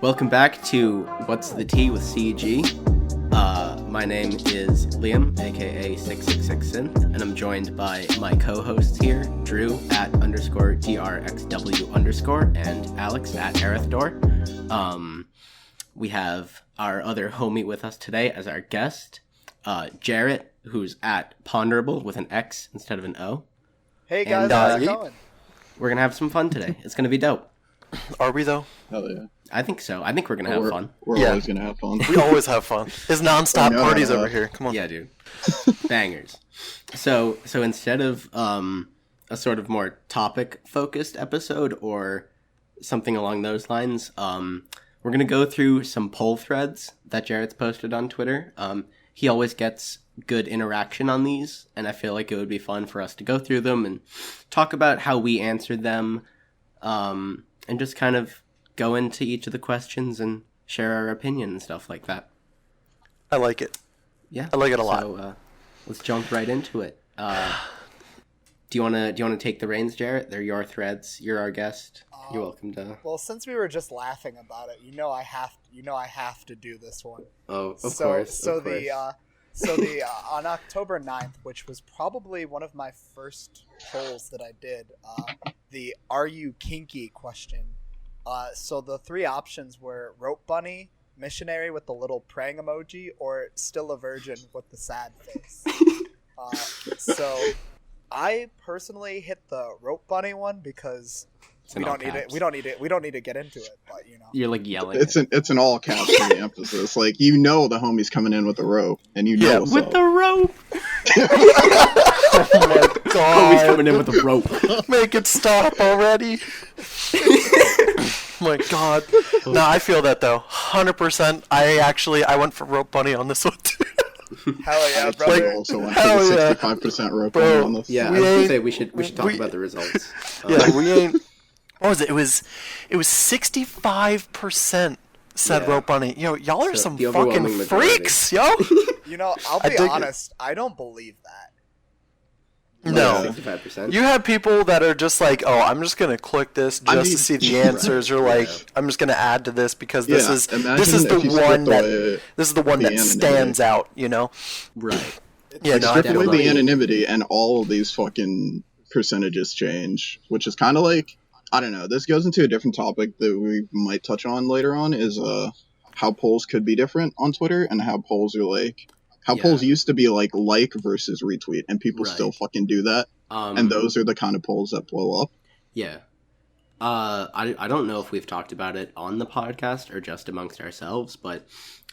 Welcome back to What's the Tea with CG. My name is Liam, aka 666synth, and I'm joined by my co-hosts here, Drew @_DRXW_ and Alex @Arethdor. We have our other homie with us today as our guest, Jarrett, who's @Ponderable with an X instead of an O. Hey guys, how's it going? We're gonna have some fun today. It's gonna be dope. Are we though? Hell yeah. I think so. I think we're gonna have fun. We're always gonna have fun. We always have fun. It's non-stop parties over here. Come on. Yeah, dude. Bangers. So instead of a sort of more topic-focused episode or something along those lines, we're gonna go through some poll threads that Jarrett's posted on Twitter. He always gets good interaction on these, and I feel like it would be fun for us to go through them and talk about how we answered them, and just kind of go into each of the questions and share our opinion and stuff like that. I like it. Yeah, I like it a lot. So let's jump right into it. Do you wanna take the reins, Jarrett? They're your threads. You're our guest. You're welcome to. Well, since we were just laughing about it, I have to do this one. Oh, of course. On October 9th, which was probably one of my first polls that I did, the "Are you kinky?" question. So the three options were rope bunny, missionary with the little praying emoji, or still a virgin with the sad face. So I personally hit the rope bunny one because we don't need it. We don't need to get into it. But You're like yelling. It's an all caps for the emphasis. Like the homie's coming in with the rope, and what's with up. the rope. Oh my god! Homie's coming in with the rope. Make it stop already. Oh my god. No, I feel that though. 100%. I went for rope bunny on this one too. Hell yeah, I brother! also went Hell for the yeah. 65% rope Bro. on this. Yeah, I We was gonna ain't- say we should talk about the results. Yeah, we ain't. What was it? It was 65% said Yeah. rope bunny. Y'all are So some the overwhelming fucking majority. freaks, yo. I'll I be dig it. honest. I don't believe that. No. 65%. You have people that are just like, oh, I'm just gonna click this just to see the answers, or like, I'm just gonna add to this because this is the imagine one if you strip that away this is the one the that anonymity. stands out, Right. Yeah, no, I Strip away definitely. the anonymity, and all of these fucking percentages change, which is kind of like, I don't know. This goes into a different topic that we might touch on later on. Is how polls could be different on Twitter, and how polls are like. How polls used to be like versus retweet, and people still fucking do that. And those are the kind of polls that blow up. Yeah. I don't know if we've talked about it on the podcast or just amongst ourselves, but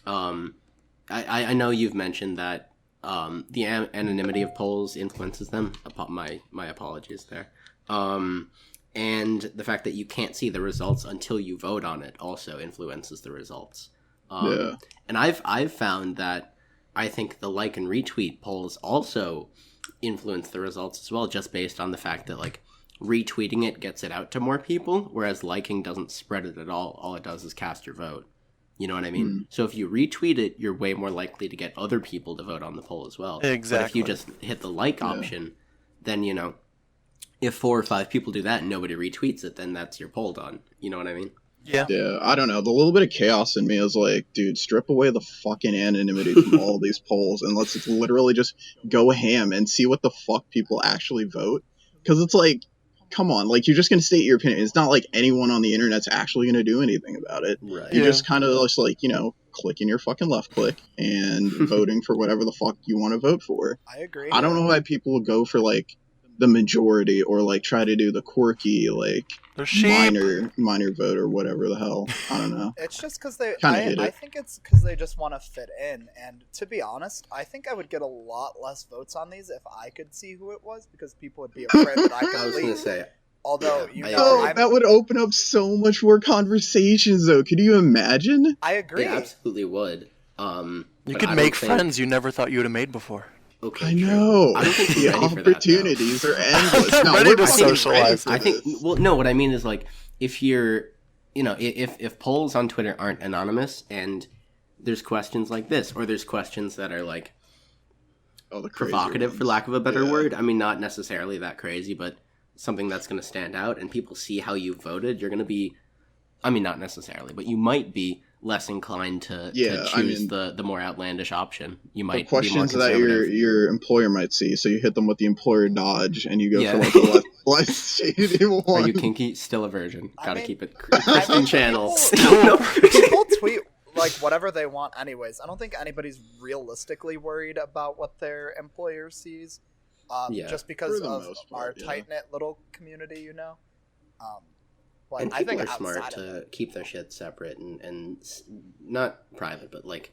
I know you've mentioned that the anonymity of polls influences them. My apologies there. And the fact that you can't see the results until you vote on it also influences the results. And I've found that I think the like and retweet polls also influence the results as well, just based on the fact that like retweeting it gets it out to more people, whereas liking doesn't spread it at all. All it does is cast your vote. You know what I mean? So if you retweet it, you're way more likely to get other people to vote on the poll as well. Exactly. But if you just hit the like option, then if 4 or 5 people do that and nobody retweets it, then that's your poll done. You know what I mean? Yeah. Yeah, I don't know. The little bit of chaos in me is like, dude, strip away the fucking anonymity from all these polls, and let's literally just go ham and see what the fuck people actually vote. Because it's like, come on, like, you're just going to state your opinion. It's not like anyone on the internet's actually going to do anything about it. Right. You're just kind of just like, clicking your fucking left click and voting for whatever the fuck you want to vote for. I agree. I don't know why people would go for, like, the majority, or like try to do the quirky, like, They're sheep. minor vote or whatever the hell. I don't know. It's just because Kinda I think it's because they just want to fit in. And to be honest, I think I would get a lot less votes on these if I could see who it was, because people would be afraid that I could I was going leave. to say, Although, That would open up so much more conversations, though. Could you imagine? I agree. it absolutely would. You but could I make don't think- friends you never thought you would have made before. Okay, I true. know. I don't think The we're ready for that, though. opportunities are endless. I'm No, ready we're to fucking socialize. ready for I think, this. well, no, what I mean is, like, if you're, if polls on Twitter aren't anonymous and there's questions like this, or there's questions that are, like, Oh, the crazy provocative, for ones. lack of a better Yeah. word. I mean, not necessarily that crazy, but something that's going to stand out, and people see how you voted, you're going to be I mean, not necessarily, but you might be less inclined to choose the more outlandish option. You might questions be more that your employer might see, so you hit them with the employer dodge, and you go for like the less shady one. Are you kinky? Still a virgin. Gotta keep it I Christian mean, channel. people tweet like whatever they want anyways. I don't think anybody's realistically worried about what their employer sees, just because of our tight-knit little community, you know. But And I people think are smart to keep their shit separate and not private, but like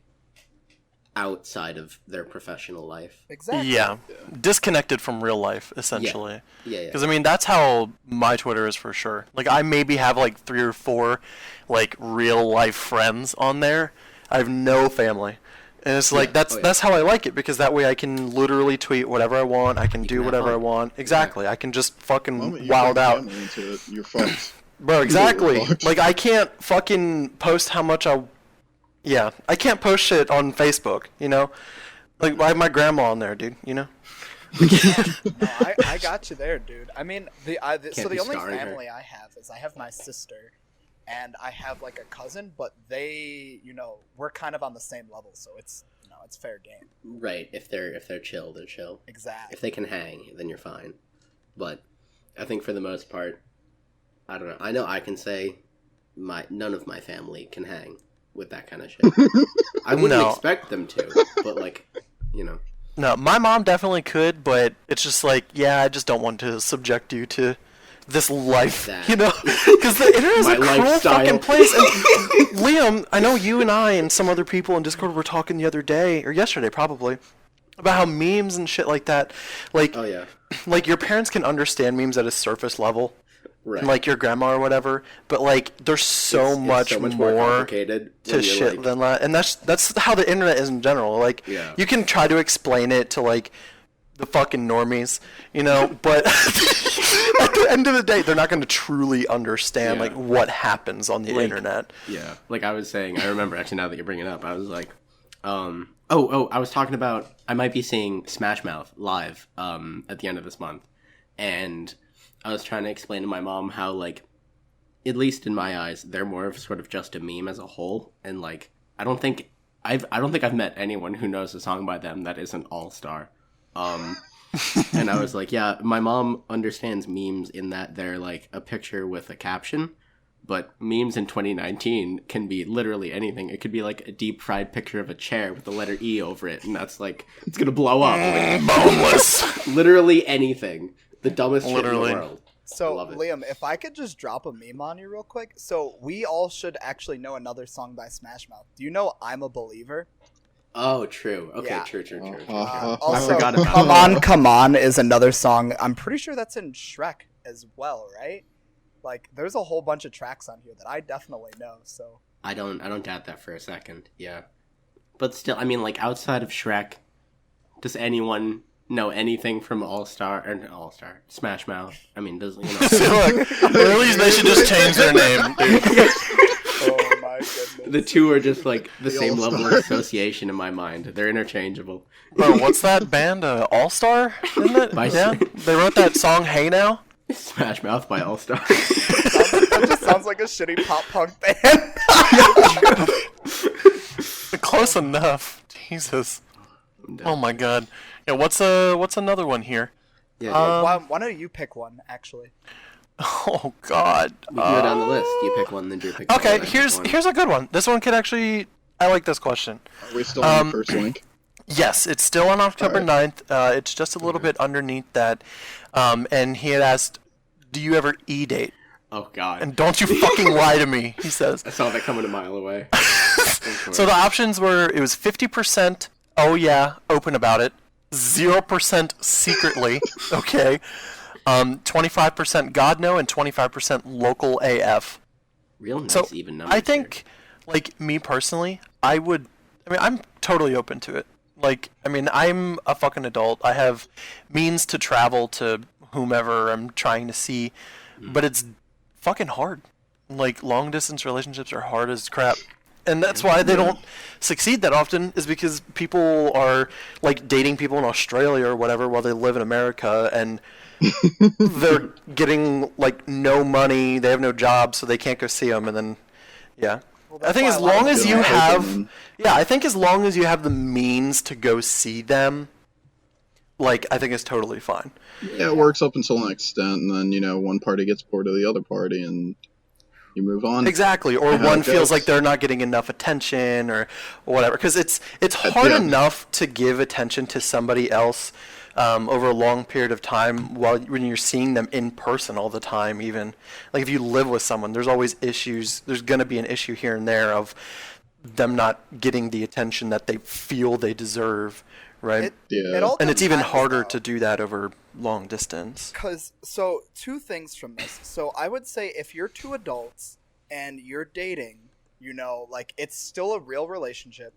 outside of their professional life. Exactly. Yeah, disconnected from real life, essentially. Yeah. Because I mean, that's how my Twitter is for sure. Like, I maybe have like 3 or 4 like real life friends on there. I have no family, and it's like that's how I like it, because that way I can literally tweet whatever I want. I can do whatever I want. Exactly. I can just fucking wild out. Into it, you're fucked. Bro, exactly. Like, I can't fucking post how much I can't post shit on Facebook, you know? Like, I have my grandma on there, dude, you know? No, I got you there, dude. I mean, the only family I have is I have my sister, and I have like a cousin, but they, you know, we're kind of on the same level, so it's, you know, it's fair game. Right. If they're chill, they're chill. Exactly. If they can hang, then you're fine. But I think for the most part, I don't know. I know I can say none of my family can hang with that kind of shit. I wouldn't expect them to, but like, you know. No, my mom definitely could, but it's just like, I just don't want to subject you to this life, you know? Because the internet is a cruel fucking place. And Liam, I know you and I and some other people in Discord were talking the other day, or yesterday probably, about how memes and shit like that, like, like your parents can understand memes at a surface level. Right. Like your grandma or whatever, but like there's so much more complicated to shit than that, and that's how the internet is in general. Like, you can try to explain it to like the fucking normies, you know, but at the end of the day, they're not going to truly understand like what happens on the internet. Yeah, like I was saying, I remember actually now that you're bringing it up, I was like, I was talking about I might be seeing Smash Mouth live at the end of this month, and I was trying to explain to my mom how, like, at least in my eyes, they're more of sort of just a meme as a whole, and like, I don't think I've met anyone who knows a song by them that isn't All-Star. And I was like, yeah, my mom understands memes in that they're like a picture with a caption, but memes in 2019 can be literally anything. It could be like a deep fried picture of a chair with the letter E over it, and that's like, it's gonna blow up. Like, boneless. Literally anything. The dumbest shit in the world. So, Liam, if I could just drop a meme on you real quick. So, we all should actually know another song by Smash Mouth. Do you know I'm a Believer? Oh, true. Okay, Yeah. true. Also, I forgot about Come On is another song. I'm pretty sure that's in Shrek as well, right? Like, there's a whole bunch of tracks on here that I definitely know, so. I don't doubt that for a second, yeah. But still, I mean, like, outside of Shrek, does anyone know anything from Smash Mouth? I mean, does, you know. Look, or at least they should just change their name, dude. Oh my goodness. The two are just like the same level of association in my mind. They're interchangeable. Bro, what's that band? All-Star, isn't it? Yeah, they wrote that song "Hey Now." Smash Mouth by All-Star. That just sounds like a shitty pop punk band. Close enough. Jesus. Oh my god. Yeah, what's another one here? Yeah. Why don't you pick one, actually? Oh god. We can go down the list. You pick one, then Drew picks one. Okay, here's a good one. This one could actually. I like this question. Are we still on the first link? Yes, it's still on October 9th. It's just a little bit underneath that. And he had asked, "Do you ever e-date?" Oh god. And don't you fucking lie to me, he says. I saw that coming a mile away. So the options were, it was 50%, oh yeah, open about it, 0% secretly, okay, 25% God no, and 25% local AF. Real nice So even numbers. I think, like, me personally, I'm totally open to it. Like, I mean, I'm a fucking adult. I have means to travel to whomever I'm trying to see, but it's fucking hard. Like, long distance relationships are hard as crap. And that's why they don't succeed that often, is because people are, like, dating people in Australia or whatever while they live in America, and they're getting, like, no money, they have no job, so they can't go see them, and then Yeah. Well, I think why as a lot long of as people you are- have, yeah, I think as long as you have the means to go see them, like, I think it's totally fine. Yeah, it works up until an extent, and then, you know, one party gets bored of the other party, and you move on. Exactly, or How one it feels goes. like they're not getting enough attention or whatever. Because it's hard Yeah. enough to give attention to somebody else over a long period of time when you're seeing them in person all the time. Even like if you live with someone, there's always issues. There's going to be an issue here and there of them not getting the attention that they feel they deserve, right? Yeah. It all And it's even depends, harder though. to do that over long distance. So two things from this. So I would say if you're two adults and you're dating, you know, like it's still a real relationship.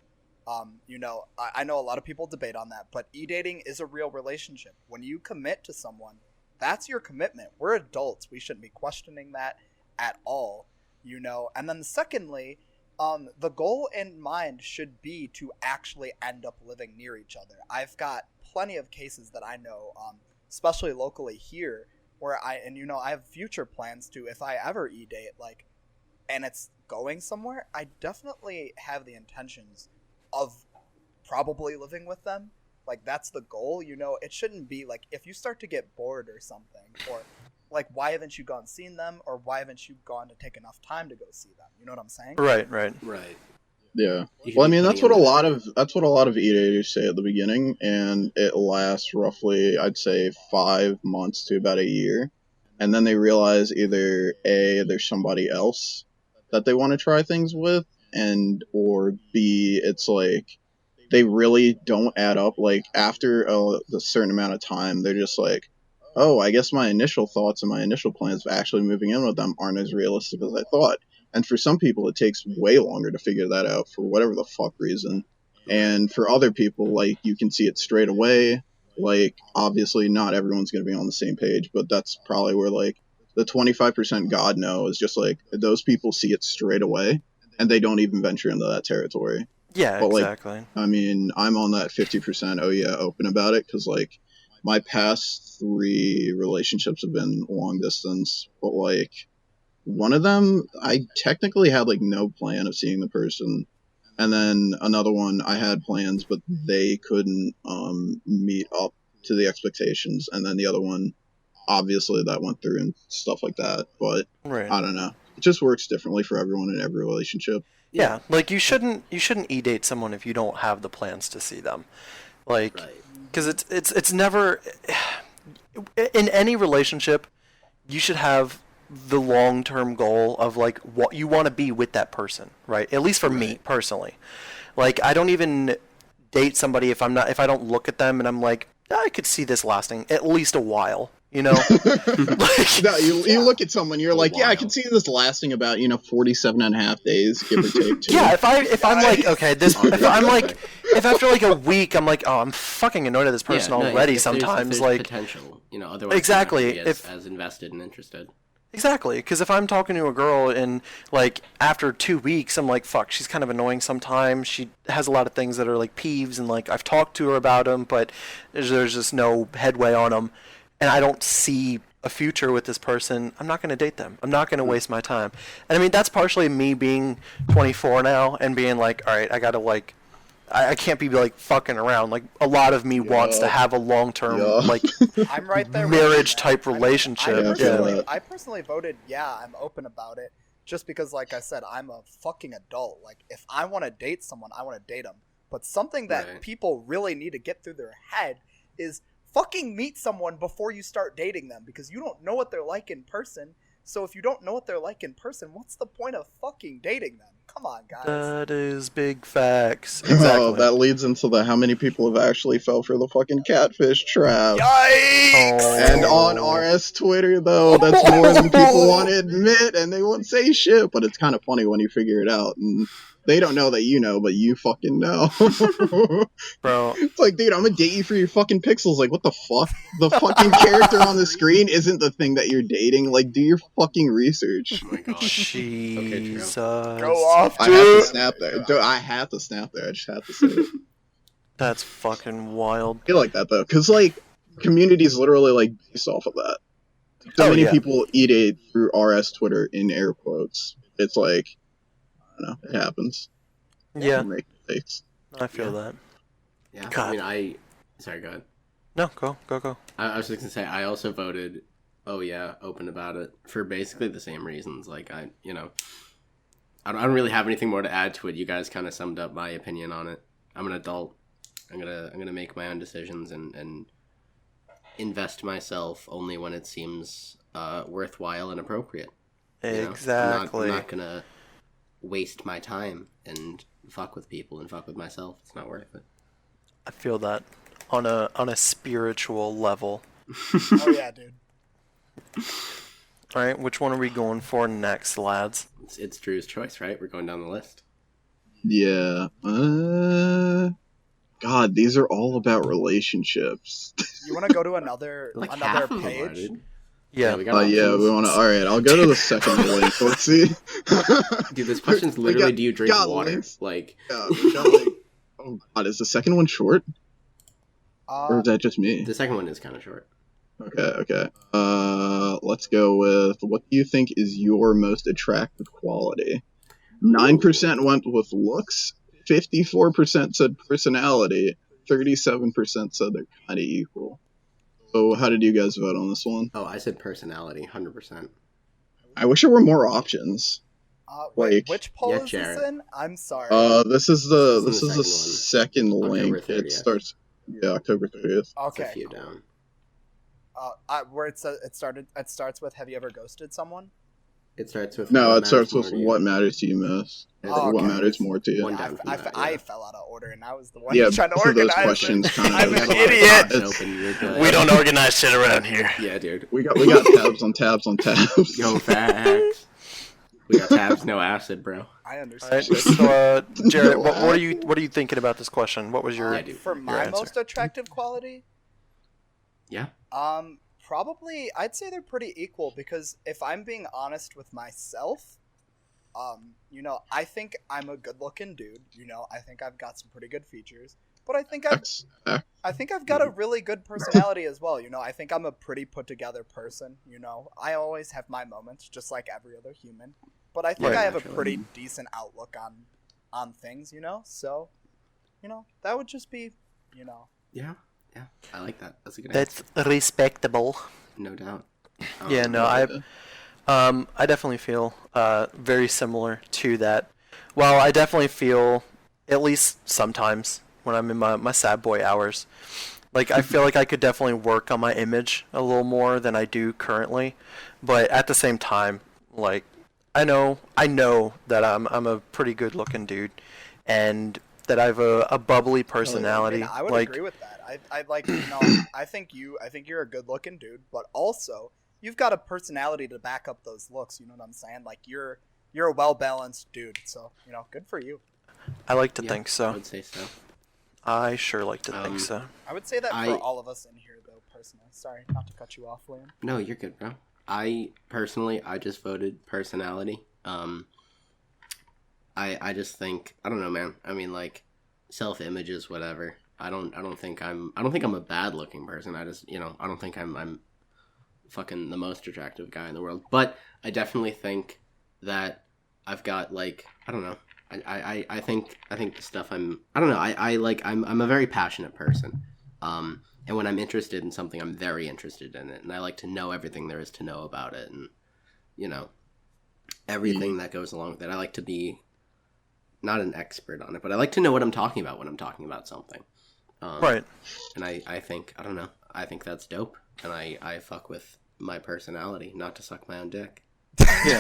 You know, I know a lot of people debate on that, but e-dating is a real relationship. When you commit to someone, that's your commitment. We're adults. We shouldn't be questioning that at all, you know. And then secondly, the goal in mind should be to actually end up living near each other. I've got plenty of cases that I know, especially locally here, where I have future plans to, if I ever e-date, like, and it's going somewhere, I definitely have the intentions of probably living with them. Like, that's the goal, you know. It shouldn't be like, if you start to get bored or something, or like, why haven't you gone seen them, or why haven't you gone to take enough time to go see them? You know what I'm saying? Right. Right. Yeah. You should Well, I be mean, putting in that effort. that's what a lot of e-daters say at the beginning, and it lasts roughly, I'd say, 5 months to about a year, and then they realize either A, there's somebody else that they want to try things with, and or B, it's like they really don't add up. Like after a certain amount of time, they're just like, oh, I guess my initial thoughts and my initial plans of actually moving in with them aren't as realistic as I thought. And for some people, it takes way longer to figure that out for whatever the fuck reason. And for other people, like, you can see it straight away. Like, obviously, not everyone's going to be on the same page, but that's probably where, like, the 25% God no is just, like, those people see it straight away, and they don't even venture into that territory. Yeah, But, like, exactly. I mean, I'm on that 50%, oh yeah, open about it, because, like, my past 3 relationships have been long distance, but, like, one of them, I technically had, like, no plan of seeing the person. And then another one, I had plans, but they couldn't meet up to the expectations. And then the other one, obviously, that went through and stuff like that. But Right. I don't know. It just works differently for everyone in every relationship. Yeah, like you shouldn't e-date someone if you don't have the plans to see them, like, Right. because it's never in any relationship you should have the long-term goal of like what you want to be with that person, right? At least for me Right. personally, like I don't even date somebody if I don't look at them and I'm like, I could see this lasting at least a while, you know. Like, No, you look at someone, you're like, yeah, I while. can see this lasting about, 47 and a half days, give or take, too. yeah, if I'm like, okay, this, if I'm like, Perfect. if after like a week I'm like, oh, I'm fucking annoyed at this person Yeah, no, already. if there's Sometimes like, potential, otherwise Exactly, you're not gonna be if- as invested and interested. exactly, because if I'm talking to a girl and like after 2 weeks I'm like, fuck, she's kind of annoying sometimes. She has a lot of things that are like peeves, and like I've talked to her about them, but there's just no headway on them, and I don't see a future with this person. I'm not going to date them. I'm not going to waste my time. And I mean, that's partially me being 24 now and being like, all right, I got to like, I can't be like fucking around. Like a lot of me wants to have a long-term Yeah. like I'm right there. with you, marriage man. type I mean, relationship. Yeah, I feel Yeah. that. I personally voted, yeah, I'm open about it. Just because, like I said, I'm a fucking adult. Like, if I want to date someone, I want to date them. But something that Right. people really need to get through their head is fucking meet someone before you start dating them, because you don't know what they're like in person. So if you don't know what they're like in person, what's the point of fucking dating them? Come on, guys. That is big facts. Oh, Exactly. that leads into the how many people have actually fell for the fucking catfish trap. Yikes! Oh. And on RS Twitter, though, that's more than people want to admit, and they won't say shit, but it's kind of funny when you figure it out. And they don't know that you know, but you fucking know. Bro, It's like, dude, I'm gonna date you for your fucking pixels. Like, what the fuck? The fucking character on the screen isn't the thing that you're dating. Like, do your fucking research. Oh my gosh. Jesus. Go off, I have to dude. snap there. Dude, I have to snap there. I just have to say it. That's fucking wild. I feel like that, though, because, like, community is literally, like, based off of that. So Oh, many yeah. people eat it through RS Twitter in air quotes. It's like, don't know. It happens. Yeah, We make mistakes. I feel that. Yeah. God. I mean, sorry, go ahead. No, go. I was just gonna say I also voted. Oh yeah, open about it for basically the same reasons. Like I don't really have anything more to add to it. You guys kind of summed up my opinion on it. I'm an adult. I'm gonna make my own decisions and invest myself only when it seems worthwhile and appropriate. Exactly. I'm not gonna waste my time and fuck with people and fuck with myself. It's not worth it. I feel that on a spiritual level. Oh yeah, dude. All right, which one are we going for next, lads? It's Drew's choice, right? We're going down the list. Yeah. God, these are all about relationships. You want to go to another Like another half of them are, page? dude. Yeah. we got Yeah, options. we want to. All right, I'll go to the second link. Let's see. Dude, this question's literally, do you drink water? links. Like, Yeah, we got like. Oh God, is the second one short, or is that just me? the second one is kind of short. Okay. Let's go with what do you think is your most attractive quality? 9% went with looks, 54% said personality, 37% said they're kind of equal. So how did you guys vote on this one? Oh, I said personality, 100%. I wish there were more options. Wait, Like- which poll Yeah, is this Jared. in? I'm sorry. This is the This is the second link. October 30th. It starts October 30th. It's Okay. a few down. Where it says it starts with "Have you ever ghosted someone?" It starts with No, what it starts matters with more to what matters to you most. you. Oh, What okay. matters more to you. One down from that, I yeah. fell out of order, and I was the one Yeah, trying to both of those organize questions it. kind of. I'm We an have a lot of idiot. tabs It's- open, you're good. We don't organize shit around here. Yeah, dude. We got tabs on tabs on tabs. Yo, facts. We got tabs, no acid, bro. I All understand. right, so Jared, what are you thinking about this question? What was your Yeah, dude. For my answer. most attractive quality, Yeah? probably I'd say they're pretty equal because if I'm being honest with myself, I think I'm a good-looking dude. I think I've got some pretty good features, but I think I've got a really good personality as well. I think I'm a pretty put-together person. I always have my moments, just like every other human, but I think Right, I have a naturally. pretty decent outlook on things. So, that would just be, Yeah. I like that. That's a good That's answer. respectable. No doubt. Yeah, no, I definitely feel very similar to that. Well, I definitely feel, at least sometimes, when I'm in my sad boy hours, like I feel like I could definitely work on my image a little more than I do currently. But at the same time, like I know that I'm a pretty good looking dude, and that I have a bubbly personality. I would like agree with that. I like I think you're a good looking dude, but also you've got a personality to back up those looks. You know what I'm saying? Like you're a well balanced dude. So good for you. I like to Yeah, think I so. would say so. I sure like to think so. I would say that I- for all of us in here, though. Personally, sorry not to cut you off, William. No, you're good, bro. I just voted personality. I just think, I don't know, man. I mean, like, self-image is whatever. I don't think I'm a bad looking person. I just, I don't think I'm fucking the most attractive guy in the world. But I definitely think that I've got, like, I don't know. I think the stuff I don't know. I'm a very passionate person. And when I'm interested in something, I'm very interested in it, and I like to know everything there is to know about it, and everything that goes along with it. I like to be not an expert on it, but I like to know what I'm talking about when I'm talking about something. Right. And I think, I don't know, I think that's dope, and I fuck with my personality, not to suck my own dick. Yeah.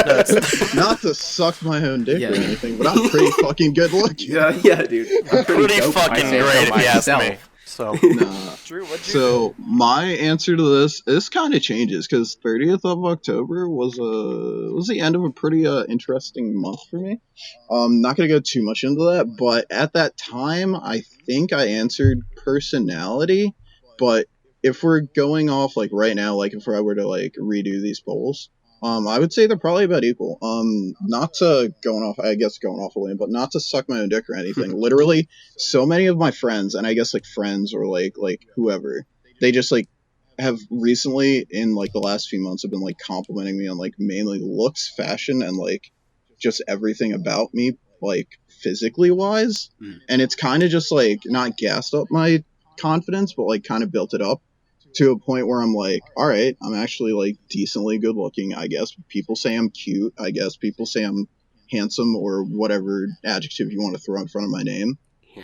No, it's- Not to suck my own dick Yeah. or anything, but I'm pretty fucking good looking. Yeah, dude. I'm pretty dope, I fucking say so great if you ask myself. me. So Nah. Drew, what'd you So my answer to this kind of changes because 30th of October was the end of a pretty interesting month for me. Not gonna go too much into that, but at that time I think I answered personality. But if we're going off like right now, like if I were to like redo these polls, I would say they're probably about equal. Not to going off a limb, but not to suck my own dick or anything. Literally, so many of my friends, and I guess like friends or like whoever, they just like have recently in like the last few months have been like complimenting me on like mainly looks, fashion, and like just everything about me, like physically wise, and it's kind of just like not gassed up my confidence, but like kind of built it up to a point where I'm like, all right, I'm actually like decently good looking. I guess people say I'm cute. I guess people say I'm handsome or whatever adjective you want to throw in front of my name.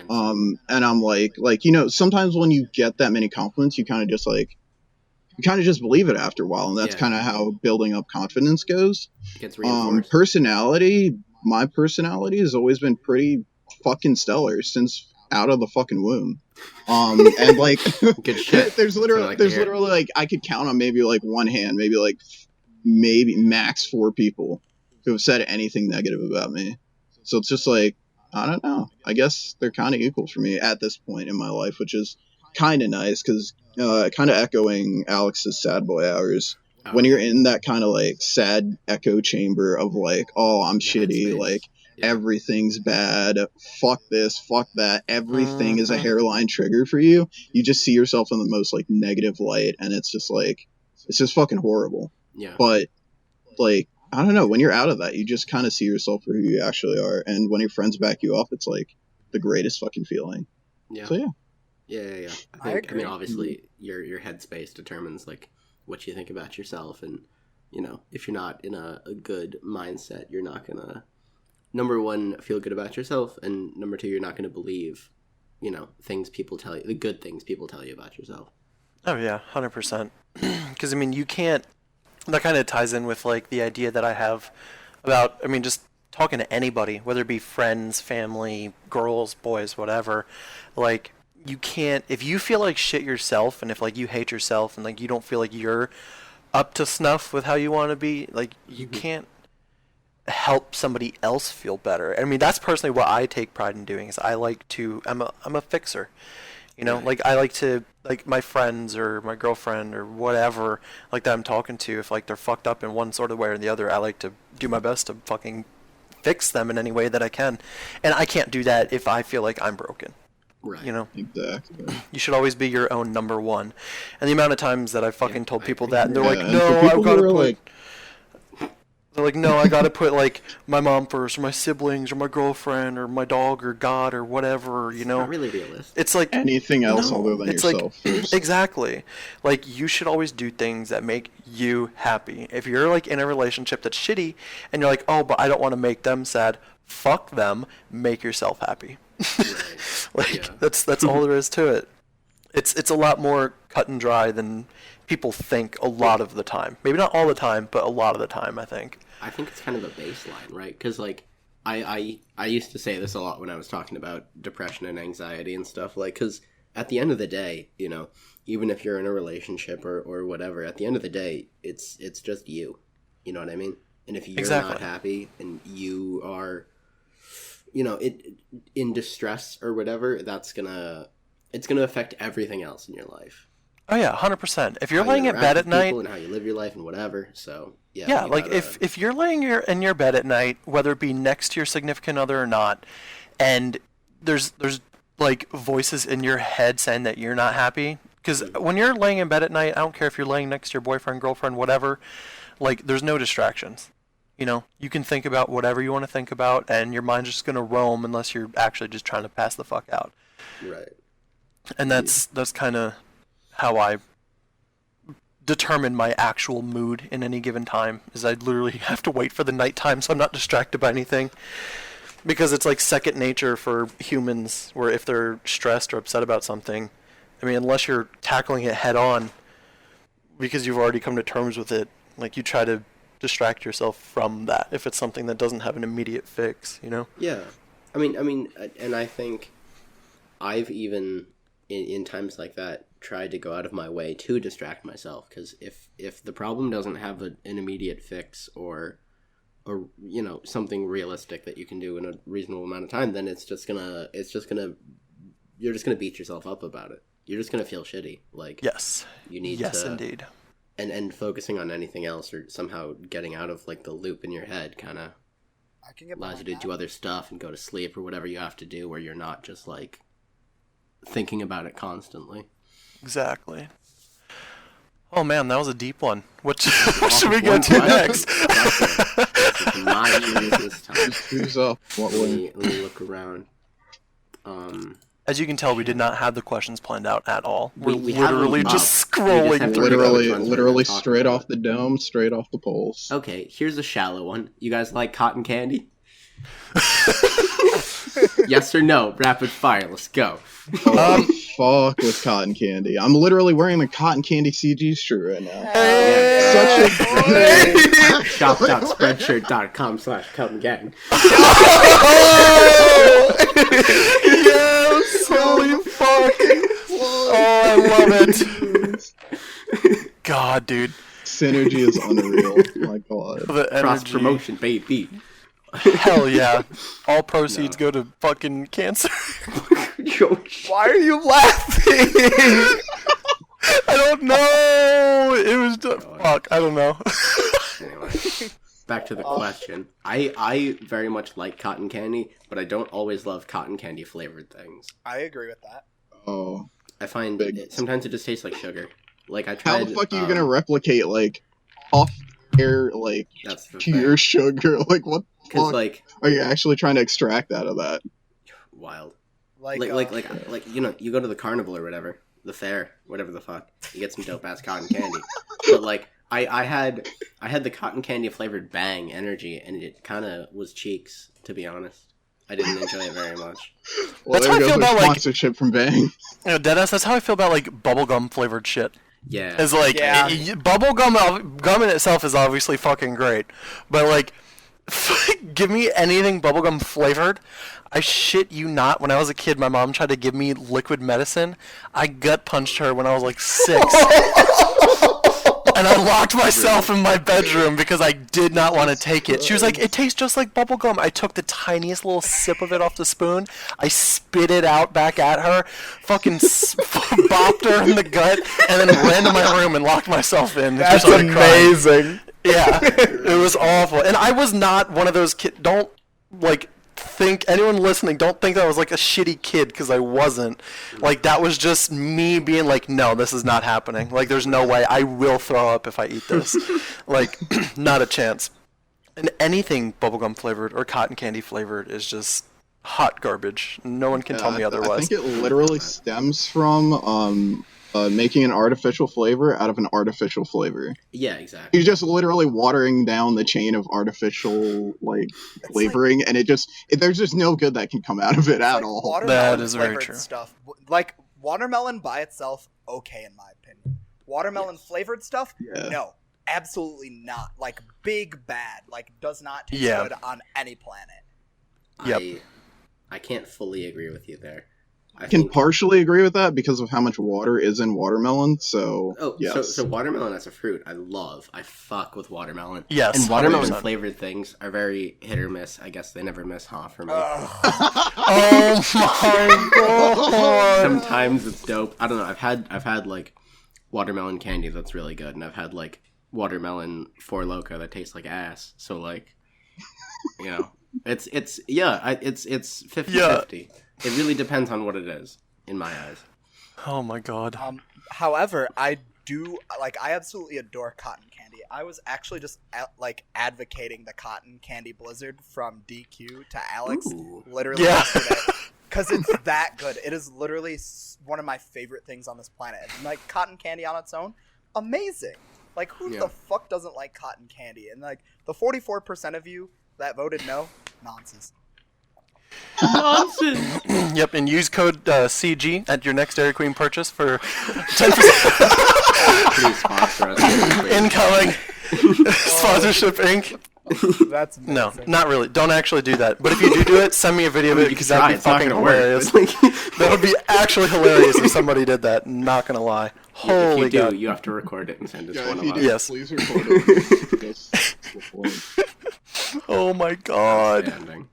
And I'm like, sometimes when you get that many compliments, you kind of just believe it after a while, and that's kind of how building up confidence goes. Gets reinforced. My personality has always been pretty fucking stellar since out of the fucking womb. And like, good shit. there's literally like I could count on maybe like one hand, maybe max 4 people who have said anything negative about me. So it's just like, I don't know. I guess they're kind of equal for me at this point in my life, which is kind of nice because kind of echoing Alex's sad boy hours. When you're in that kind of like sad echo chamber of like, oh, I'm shitty, like everything's bad, fuck this, fuck that, everything is a hairline trigger for you. You just see yourself in the most like negative light, and it's just fucking horrible. Yeah. But like, I don't know, when you're out of that, you just kind of see yourself for who you actually are, and when your friends back you up, it's like the greatest fucking feeling. Yeah. So Yeah. I mean, obviously, your headspace determines like what you think about yourself, and if you're not in a good mindset, you're not gonna, number one, feel good about yourself, and number two, you're not gonna believe, things people tell you, the good things people tell you about yourself. Oh yeah, 100%. Because I mean, you can't. That kind of ties in with like the idea that I have about, I mean, just talking to anybody, whether it be friends, family, girls, boys, whatever. Like, you can't, if you feel like shit yourself, and if like you hate yourself, and like you don't feel like you're up to snuff with how you want to be, like you can't help somebody else feel better. I mean, that's personally what I take pride in doing. Is I'm a fixer. Like I like to, like my friends or my girlfriend or whatever, like that I'm talking to, if like they're fucked up in one sort of way or the other, I like to do my best to fucking fix them in any way that I can. And I can't do that if I feel like I'm broken. Right. Exactly. You should always be your own number one. And the amount of times that I fucking told people that, and they're like, and no, for people I've got to who are, put... like, They're like, no, I gotta put like my mom first, or my siblings, or my girlfriend, or my dog, or God, or whatever. It's not really realistic. It's like anything else other than yourself. Like, exactly. Like, you should always do things that make you happy. If you're like in a relationship that's shitty, and you're like, oh, but I don't want to make them sad, fuck them. Make yourself happy. Right. That's all there is to it. It's a lot more cut and dry than people think a lot of the time. Maybe not all the time, but a lot of the time, I think. I think it's kind of a baseline, right? Because, like, I used to say this a lot when I was talking about depression and anxiety and stuff, like, because at the end of the day, even if you're in a relationship or whatever, at the end of the day, it's just you. You know what I mean? And if you're not happy and you are, in distress or whatever, it's gonna affect everything else in your life. Oh yeah, 100%. If you're laying in bed at night, and how you live your life and whatever, so yeah, like if you're laying in your bed at night, whether it be next to your significant other or not, and there's like voices in your head saying that you're not happy, because when you're laying in bed at night, I don't care if you're laying next to your boyfriend, girlfriend, whatever, like there's no distractions. You can think about whatever you want to think about, and your mind's just gonna roam unless you're actually just trying to pass the fuck out. Right. And that's kind of how I determine my actual mood in any given time, is I literally have to wait for the nighttime so I'm not distracted by anything, because it's like second nature for humans, where if they're stressed or upset about something, I mean, unless you're tackling it head on because you've already come to terms with it, like you try to distract yourself from that if it's something that doesn't have an immediate fix, Yeah. I mean, and I think I've even in times like that tried to go out of my way to distract myself, because if the problem doesn't have an immediate fix or something realistic that you can do in a reasonable amount of time, then you're just gonna beat yourself up about it. You're just gonna feel shitty. Like, yes, you need yes, to, indeed. And focusing on anything else or somehow getting out of like the loop in your head kind of allows you to do other stuff and go to sleep or whatever you have to do, where you're not just like thinking about it constantly. Exactly. Oh man, that was a deep one. What Off should we of go one to question. next? This is my choice this time. Who's up? What way? Let me look around. As you can tell, we did not have the questions planned out at all. We're We have literally them just up. We just scrolling have to through read them. which ones we're Literally gonna talk straight about. off the dome, straight off the poles. Okay, here's a shallow one. You guys like cotton candy? Yes or no? Rapid fire. Let's go. Oh, fuck with cotton candy. I'm literally wearing the cotton candy CG shirt right now. Hey! Such a Shop.spreadshirt.com/comegang. Yes! Holy fuck! Oh, I love it. God, dude. synergy is unreal. My god. The Cross energy. promotion, baby. Hell yeah. All proceeds go to fucking cancer. Why are you laughing? I don't know. It was fuck. I don't know. Anyway, back to the question. I very much like cotton candy, but I don't always love cotton candy flavored things. I agree with that. Oh. I find sometimes it just tastes like sugar. Like I How tried. the fuck are you gonna replicate, like, off air, like, That's the pure sugar? Like, what the Because fuck like are you actually trying to extract out of that? wild. Like, Like you know, you go to the carnival or whatever, the fair, whatever the fuck, you get some dope ass cotton candy. But like I had the cotton candy flavored Bang energy, and it kind of was cheeks, to be honest. I didn't enjoy it very much. Well, That's there how I goes feel a about, like- sponsorship from Bang. Deadass, that's how I feel about like bubblegum flavored shit. Yeah. It's like bubblegum gum in itself is obviously fucking great, but like give me anything bubblegum flavored. I shit you not, when I was a kid, my mom tried to give me liquid medicine. I gut punched her when I was like 6. And I locked myself in my bedroom because I did not want to take it. She was like, it tastes just like bubblegum. I took the tiniest little sip of it off the spoon. I spit it out back at her, fucking bopped her in the gut, and then ran to my room and locked myself in. That's Just started crying. amazing. Yeah, it was awful. And I was not one of those kids. Don't, like, think, anyone listening, don't think that I was, like, a shitty kid, because I wasn't. Like, that was just me being like, no, this is not happening. Like, there's no way. I will throw up if I eat this. Like, not a chance. And anything bubblegum flavored or cotton candy flavored is just hot garbage. No one can tell me I otherwise. think it literally stems from making an artificial flavor out of an artificial flavor. Yeah, exactly. You're just literally watering down the chain of artificial flavoring, and there's just no good that can come out of it at all. Watermelon That is very flavored true. Stuff like watermelon by itself, okay in my opinion. Watermelon flavored stuff, Yeah. no, absolutely not. Like big bad, like does not taste Yeah. good on any planet. Yep. I can't fully agree with you there. I can think- partially agree with that because of how much water is in watermelon. So Oh, yes. so watermelon as a fruit, I fuck with watermelon. Yes, and watermelon 100%. flavored things are very hit or miss. I guess they never miss, huh? For me, Oh my god! sometimes it's dope. I don't know. I've had like watermelon candy that's really good, and I've had like watermelon Four Loko that tastes like ass. So like, you know, it's 50-50. It really depends on what it is, in my eyes. Oh my god. However, I absolutely adore cotton candy. I was actually just advocating the cotton candy blizzard from DQ to Alex Ooh. literally Yeah. yesterday because it's that good. It is literally one of my favorite things on this planet. And, like cotton candy on its own, amazing. Like who Yeah. the fuck doesn't like cotton candy? And like the 44% of you that voted no, nonsense. Nonsense. Yep, and use code CG at your next Dairy Queen purchase for 10% Please sponsor us. incoming. Sponsorship Inc. That's amazing. No, not really. Don't actually do that. But if you do it, send me a video of it You because can that'd try. be It's not fucking gonna work. hilarious. It's like- That would be actually hilarious if somebody did that. Not gonna lie. if Holy you do, god. you have to record it and send us Yeah, one if of you us. do, Yes. please record it. Just record. Oh my god. Outstanding.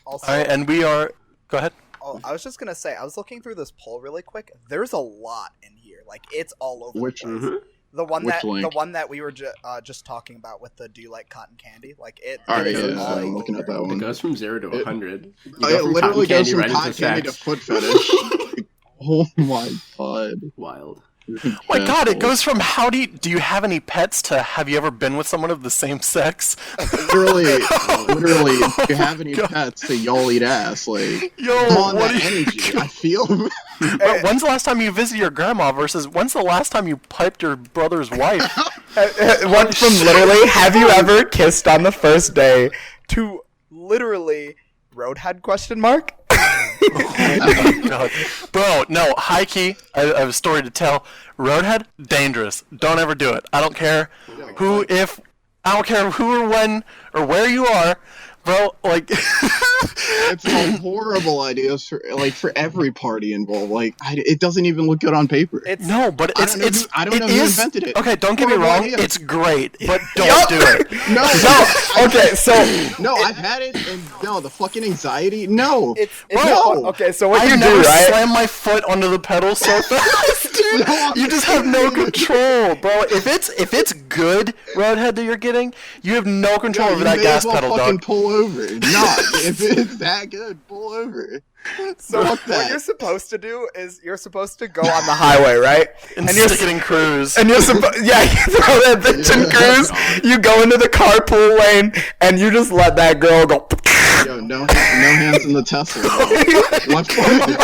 Also, Alright, and we are. Go ahead. oh, I was just gonna say, I was looking through this poll really quick. There's a lot in here. Like it's all over Which- the place. Mhm. The one Which that link? the one that we were just talking about with the do you like cotton candy? Like it. All it right, is yeah, all I'm looking at that over. It one. goes from 0 to It- 100. You It go from literally cotton goes from right cotton into candy to sex. foot fetish. Oh my god. Wild. Oh my god, it goes from do you have any pets to have you ever been with someone of the same sex? Literally, if you have any pets to y'all eat ass, like, Yo, come on, that energy, I feel. But when's the last time you visited your grandma versus when's the last time you piped your brother's wife? One from literally, have you ever kissed on the first day, to literally, roadhead question mark? Oh my god. Bro, no, high key, I have a story to tell. Roadhead, dangerous. Don't ever do it. I don't care I don't care who or when or where you are, bro, like It's a horrible idea for every party involved. Like, it doesn't even look good on paper. no, but I don't know who invented it. Okay, don't get me Horrible wrong, idea. it's great, but don't do it. No. Okay, so No, I've had it, and no, the fucking anxiety. No. no. Okay, so what I you never do, right? slam my foot onto the pedal so fast, dude. You just have no control, bro. If it's good Roadhead that you're getting, you have no control over that gas pedal, fucking dog. pull over. Not if it's that good, pull over. So Fuck what that. you're supposed to do is you're supposed to go on the highway, right? And you're stick it in cruise. And you're supposed, yeah, you throw that bitch in cruise. You go into the carpool lane, and you just let that girl go. Yo, no hands in the Tesla. Left foot.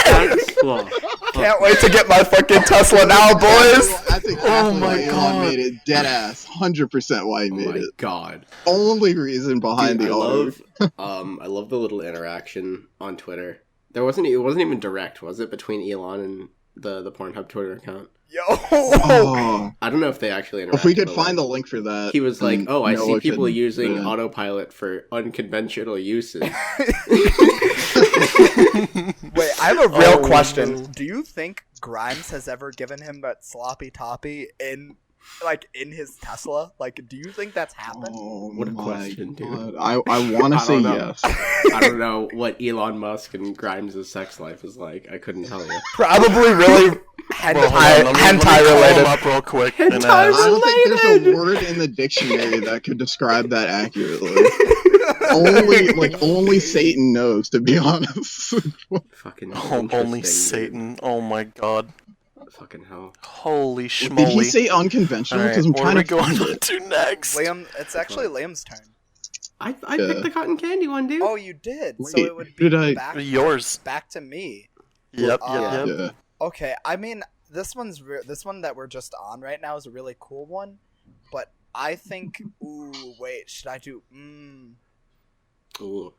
Can't wait to get my fucking Tesla now, boys. That's exactly my why Elon God. made it. Dead ass. 100% why he Oh made my it. god. Only reason behind Dude, the order. I love the little interaction on Twitter. It wasn't even direct, was it, between Elon and the Pornhub Twitter account? Yo. Oh, I don't know if they actually interacted. if we could but, find the like, link for that. he was like, "Oh, I see Noah people could- using yeah. autopilot for unconventional uses." Wait, I have a real Oh, question. no. Do you think Grimes has ever given him that sloppy toppy in his Tesla? Like, do you think that's happened? Oh, What a my question, dude. God. I want to I say don't know. yes. I don't know what Elon Musk and Grimes' sex life is like. I couldn't tell you. Probably really Bro, hold on, let me hentai call him related. up real quick. Hentai and, I don't think there's a Related! word in the dictionary that could describe that accurately. only Satan knows, to be honest. Fucking only interesting, Satan. Oh my god. dude. Fucking hell. Holy schmoly. Did he say unconventional? Because I'm what are trying we to going find on it. to next? Liam, it's actually Liam's turn. I picked the cotton candy one, dude. Oh, you did. So Wait, it would did be I- back, Yours. back to me. Yep, Uh, yep. Yeah. Okay, I mean, this one that we're just on right now is a really cool one, but I think, ooh, wait, should I do, Ooh.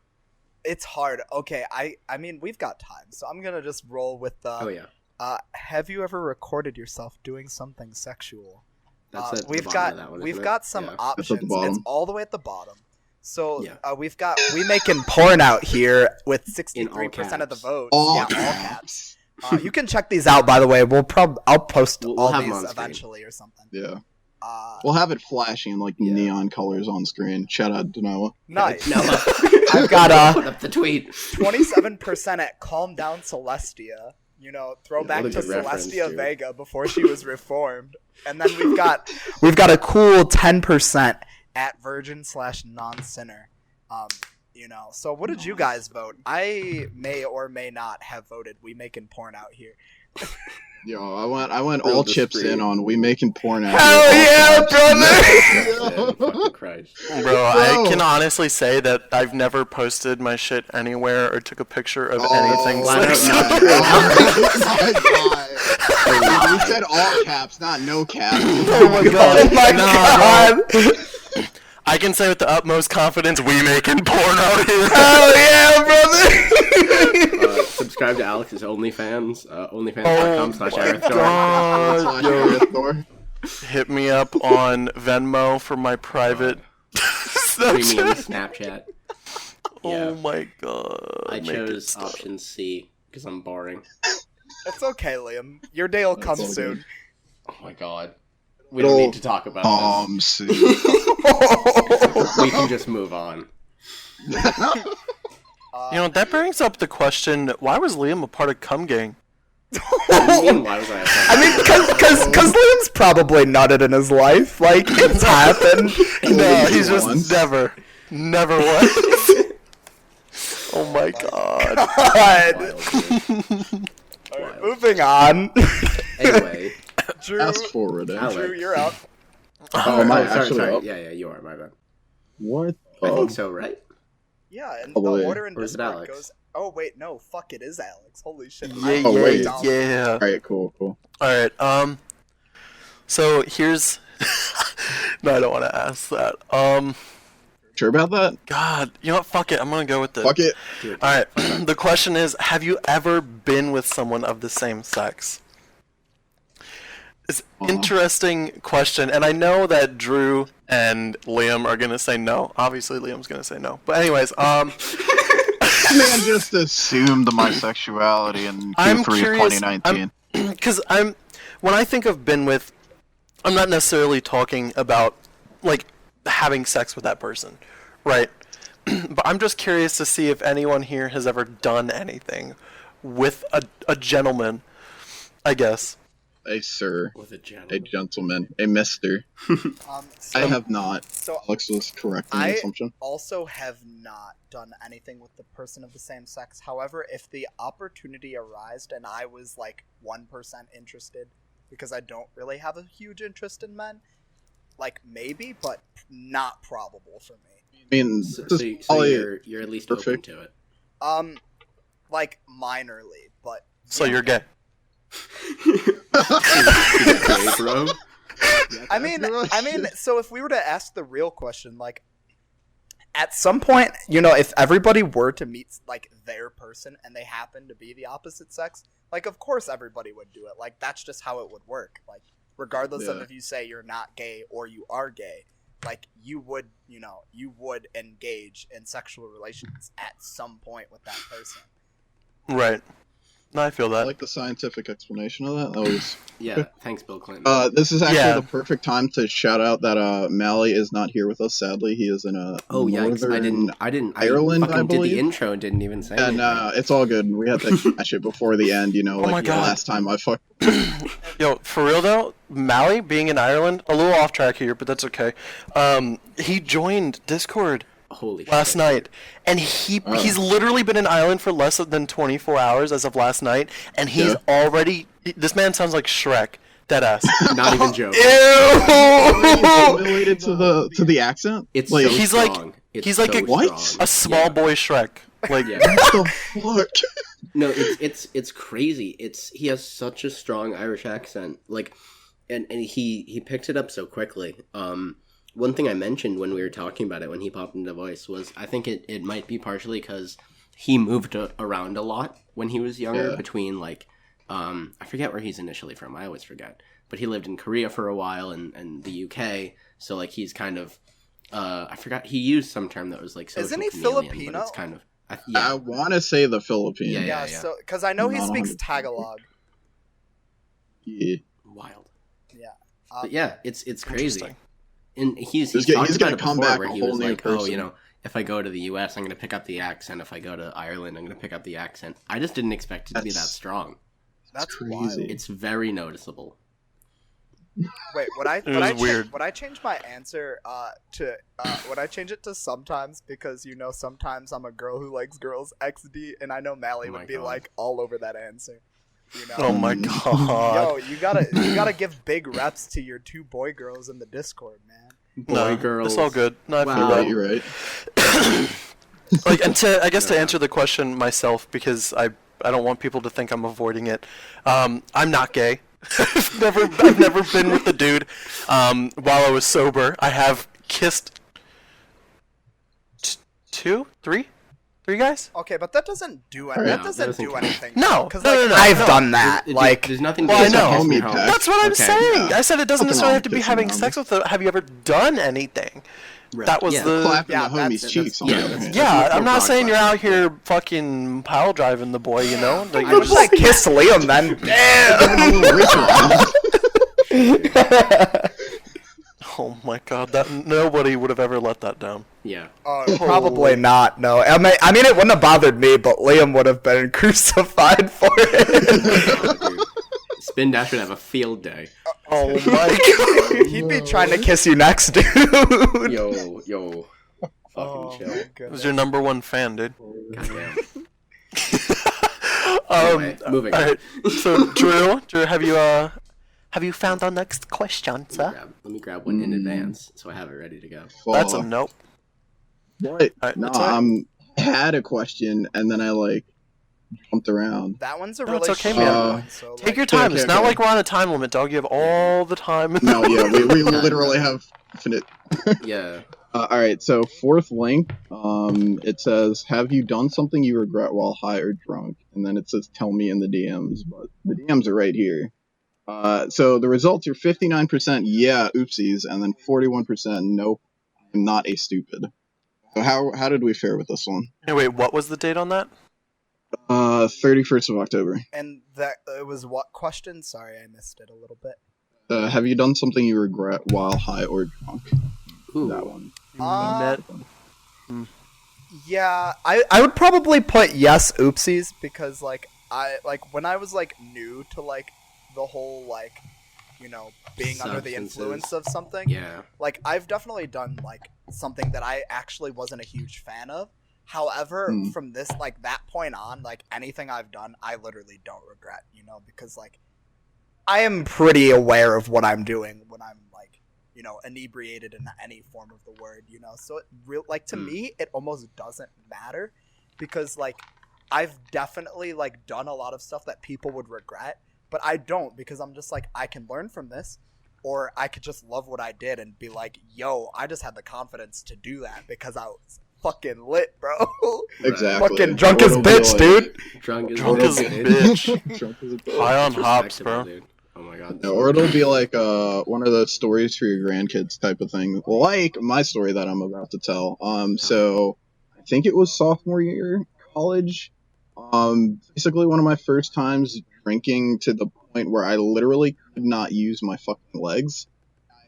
it's hard. Okay, I mean, we've got time, so I'm gonna just roll with the, Oh yeah. Have you ever recorded yourself doing something sexual? That's at the we've bottom got of that one, we've isn't it? got some Yeah. options. It's bottom. all the way at the bottom. So Yeah. we making porn out here with In all 63% of the caps. votes. All yeah, all caps. caps. You can check these out, by the way. I'll post We'll all have them these on screen. eventually or something. Yeah. Uh, We'll have it flashing like Yeah. neon colors on screen. Shout out to Noah. nice. No. I've got Put up the tweet. 27% at Calm Down Celestia. You know, throwback What a to good reference, Celestia dude. Vega before she was reformed. And then we've got a cool 10% at Virgin / Non-Sinner. You know, so what did you guys vote? I may or may not have voted We Making Porn Out Here. Yo, I went Real all chips discreet. in on we making porn out. Hell here. yeah, brother! Yeah, fucking Christ. Bro, I Bro. can honestly say that I've never posted my shit anywhere or took a picture of Oh, anything flat out sexual. not true. Oh my God. You said all caps, not no caps. Oh my god. Oh my Nah, bro. god! I can say with the utmost confidence, we making porn out here. Hell yeah, brother! Subscribe to Alex's OnlyFans. Oh OnlyFans.com/ArithDor. God, yo. Thor. Hit me up on Venmo for my private Premium Snapchat. Snapchat. Oh Yeah. my god. I Make it chose stop. option C because I'm boring. It's okay, Liam. Your day will come all soon. good. Oh my god. We don't need to talk about this. See. We can just move on. You know, that brings up the question, why was Liam a part of Cum Gang? What do you mean, why was I? I mean, cause Liam's probably nutted in his life. Like, it's happened. No, he's just once. never was. Oh my god. God. Wild, dude. Alright, moving on. Anyway, Fast forward. Drew, you're up. Oh, am I sorry, actually sorry. up? Yeah, you are. My bad. What? I think so, right? Yeah, and Oh, the wait. order in Or is it Discord Alex? goes. Oh wait, no, fuck, it is Alex. Holy shit. Yeah, Oh, wait. yeah. Alright, cool. Alright, so here's... No, I don't want to ask that. Sure about that? God, you know what, fuck it, I'm gonna go with this. Fuck it. Alright, the question is, have you ever been with someone of the same sex? It's an interesting question, and I know that Drew and Liam are gonna say no. Obviously, Liam's gonna say no. But anyways, Man just assumed my sexuality in I'm Q3 curious, of 2019. because when I think of been with, I'm not necessarily talking about, like, having sex with that person, right? But I'm just curious to see if anyone here has ever done anything with a gentleman, I guess. A sir, With a a gentleman. gentleman, a mister. So, I have not. So Alex was correct in the I assumption. also have not done anything with the person of the same sex. However, if the opportunity arose and I was like 1% interested, because I don't really have a huge interest in men, like maybe, but not probable for me. I mean, So, this so, is so probably you're at least perfect. open to it. Like minorly, but So you're gay. Okay, bro. I mean, so if we were to ask the real question, like, at some point, if everybody were to meet, like, their person and they happen to be the opposite sex, like, of course everybody would do it. Like, that's just how it would work. Like, regardless of Yeah. if you say you're not gay or you are gay, like, you would engage in sexual relations at some point with that person. Right. No, I feel I that. like the scientific explanation of that. That was. Yeah, thanks, Bill Clinton. This is actually Yeah. the perfect time to shout out that Mally is not here with us. Sadly, he is in a Oh yikes! northern. I didn't. Ireland, I fucking I did believe? the intro and didn't even say And anything. it's all good. We had to catch it before the end. Oh my like God. last time I fucked. Yo, for real though, Mally being in Ireland, a little off track here, but that's okay. He joined Discord Holy last shit. night, and he's literally been in Ireland for less than 24 hours as of last night, and he's already. This man sounds like Shrek, deadass. Not even joking. Related to the accent. It's like so he's like- strong. It's he's like so a- What? strong. A small boy Shrek. Like, Yeah. what the fuck? No, it's crazy. He has such a strong Irish accent. Like, and he picked it up so quickly. One thing I mentioned when we were talking about it when he popped into voice was I think it might be partially because he moved around a lot when he was younger. Yeah. Between like I forget where he's initially from. I always forget. But he lived in Korea for a while and the UK. So like he's kind of I forgot he used some term that was like social Isn't he chameleon, Filipino? But it's kind of I yeah. want to say the Philippines. Yeah. So because I know he Not speaks 100%. Tagalog. Yeah. Wild. Yeah. But yeah, it's crazy. Interesting. And he's He's talked gonna about it come before back where a he whole was new like, oh, person. if I go to the U.S., I'm going to pick up the accent. If I go to Ireland, I'm going to pick up the accent. I just didn't expect it to be that That's- strong. That's crazy. wild. It's very noticeable. Wait, would I was weird. would I change my answer to would I change it to sometimes because sometimes I'm a girl who likes girls XD and I know Mally Oh my would be God. like all over that answer. oh my god. Yo, you gotta give big reps to your two boy girls in the Discord, man. Boy, girls. It's all good. No, I feel Wow. that. You're right. Like, and to answer the question myself, because I don't want people to think I'm avoiding it. I'm not gay. I've never been with a dude. While I was sober, I have kissed three guys. Okay, but that doesn't do Alright. that No, doesn't that doesn't do count. anything. No, because no, like, no, I've no. done that. Like, there's nothing. Well, I to know. kiss me Homie home. pack. That's what I'm Okay. saying. Yeah. I said it doesn't Fucking necessarily have to be kissing having them. sex with the. Have you ever done anything? Right. That was Yeah. the. Clapping Yeah, the homie's that's- cheeks. On yeah, the other that's- hand. Yeah, more I'm not broad saying you're class. out here fucking pile driving the boy, you know? Like, I you're wish just- I kissed Liam then. Oh my god, that nobody would have ever let that down. Yeah. Probably not. No, I mean it wouldn't have bothered me, but Liam would have been crucified for it. Oh, dude. Spin Dash would have a field day. Oh my god. He'd be trying to kiss you next, dude. Yo. Fucking chill. Who's your number one fan, dude? Goddamn. Um, Anyway, moving on. Alright, so Drew, have you Have you found our next question, sir? Let me grab one in advance so I have it ready to go. That's a nope. What? Right, No, right. I had a question and then I jumped around. That one's a No, really it's okay, short man. one. So Take your time. Okay, It's not okay. like we're on a time limit, dog. You have all the time. No, yeah, we Time, literally bro. have infinite. Yeah. Alright, so fourth link, it says, have you done something you regret while high or drunk? And then it says, tell me in the DMs, but the DMs are right here. So the results are 59% yeah, oopsies, and then 41% nope, I'm not a stupid. So how did we fare with this one? Hey, wait, what was the date on that? 31st of October. And that it was what question? Sorry, I missed it a little bit. Have you done something you regret while high or drunk? Ooh. That one. Yeah, I would probably put yes, oopsies, because when I was new to the whole being under the Substances. influence of something. Yeah. I've definitely done something that I actually wasn't a huge fan of. However, from that point on, anything I've done, I literally don't regret, because I am pretty aware of what I'm doing when I'm inebriated in any form of the word, so it to me, it almost doesn't matter, because I've definitely done a lot of stuff that people would regret, but I don't, because I'm just I can learn from this, or I could just love what I did and be yo, I just had the confidence to do that because I was fucking lit, bro. Exactly. Fucking drunk Or as it'll be bitch, dude. Drunk as Drunk as a bitch. Drunk as a bitch. High on It's hops, respectable, bro. dude. Oh my god. Or it'll be one of those stories for your grandkids type of thing. Like my story that I'm about to tell. So I think it was sophomore year college. Basically one of my first times drinking to the point where I literally could not use my fucking legs.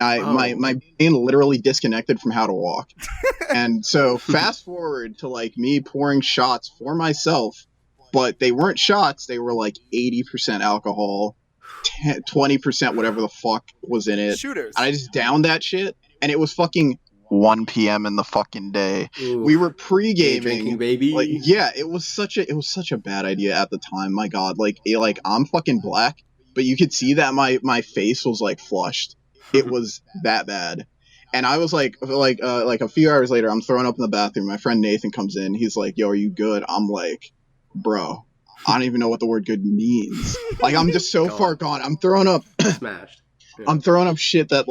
My brain literally disconnected from how to walk. And so fast forward to me pouring shots for myself, but they weren't shots, they were 80% alcohol. 20% whatever the fuck was in it. Shooters. And I just downed that shit, and it was fucking 1 p.m. in the fucking day. Ooh. We were Day pre-gaming. drinking, baby. It was such a bad idea at the time. My god, I'm fucking black, but you could see that my face was flushed. It was that bad. And I was a few hours later, I'm throwing up in the bathroom. My friend Nathan comes in. He's like, "Yo, are you good?" I'm like, "Bro, I don't even know what the word good means." I'm just so far gone. I'm throwing up. Smashed. Yeah. I'm throwing up shit that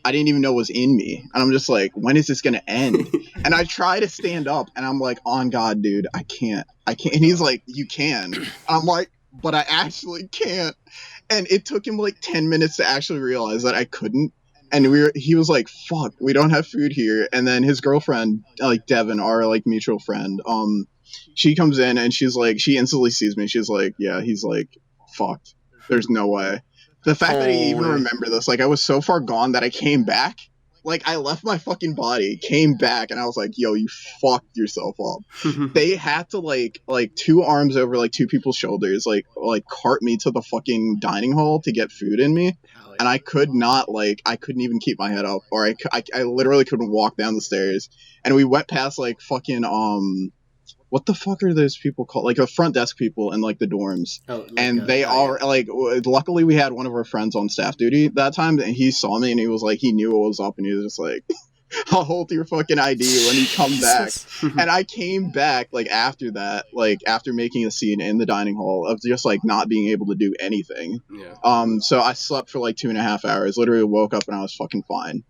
I didn't even know was in me, and I'm just like, when is this gonna end? And I try to stand up, and I'm like, on God, dude, I can't. And he's like, you can. And I'm like, but I actually can't. And it took him 10 minutes to actually realize that I couldn't. And he was like, fuck, we don't have food here. And then his girlfriend, Devin, our mutual friend, she comes in and she's she instantly sees me. She's like, yeah, he's fucked. There's no way. The fact that he even remembered this, I was so far gone that I came back. I left my fucking body, came back, and I was like, yo, you fucked yourself up. They had to, two arms over, two people's shoulders, cart me to the fucking dining hall to get food in me. And I could not, I couldn't even keep my head up. Or I literally couldn't walk down the stairs. And we went past, fucking, what the fuck are those people called? The front desk people in, the dorms. Oh, and they are, luckily we had one of our friends on staff duty that time, and he saw me, and he was he knew what was up, and he was just like, I'll hold your fucking ID when you come back. And I came back, after that, after making a scene in the dining hall of just, not being able to do anything. Yeah. So I slept for, 2.5 hours, literally woke up, and I was fucking fine.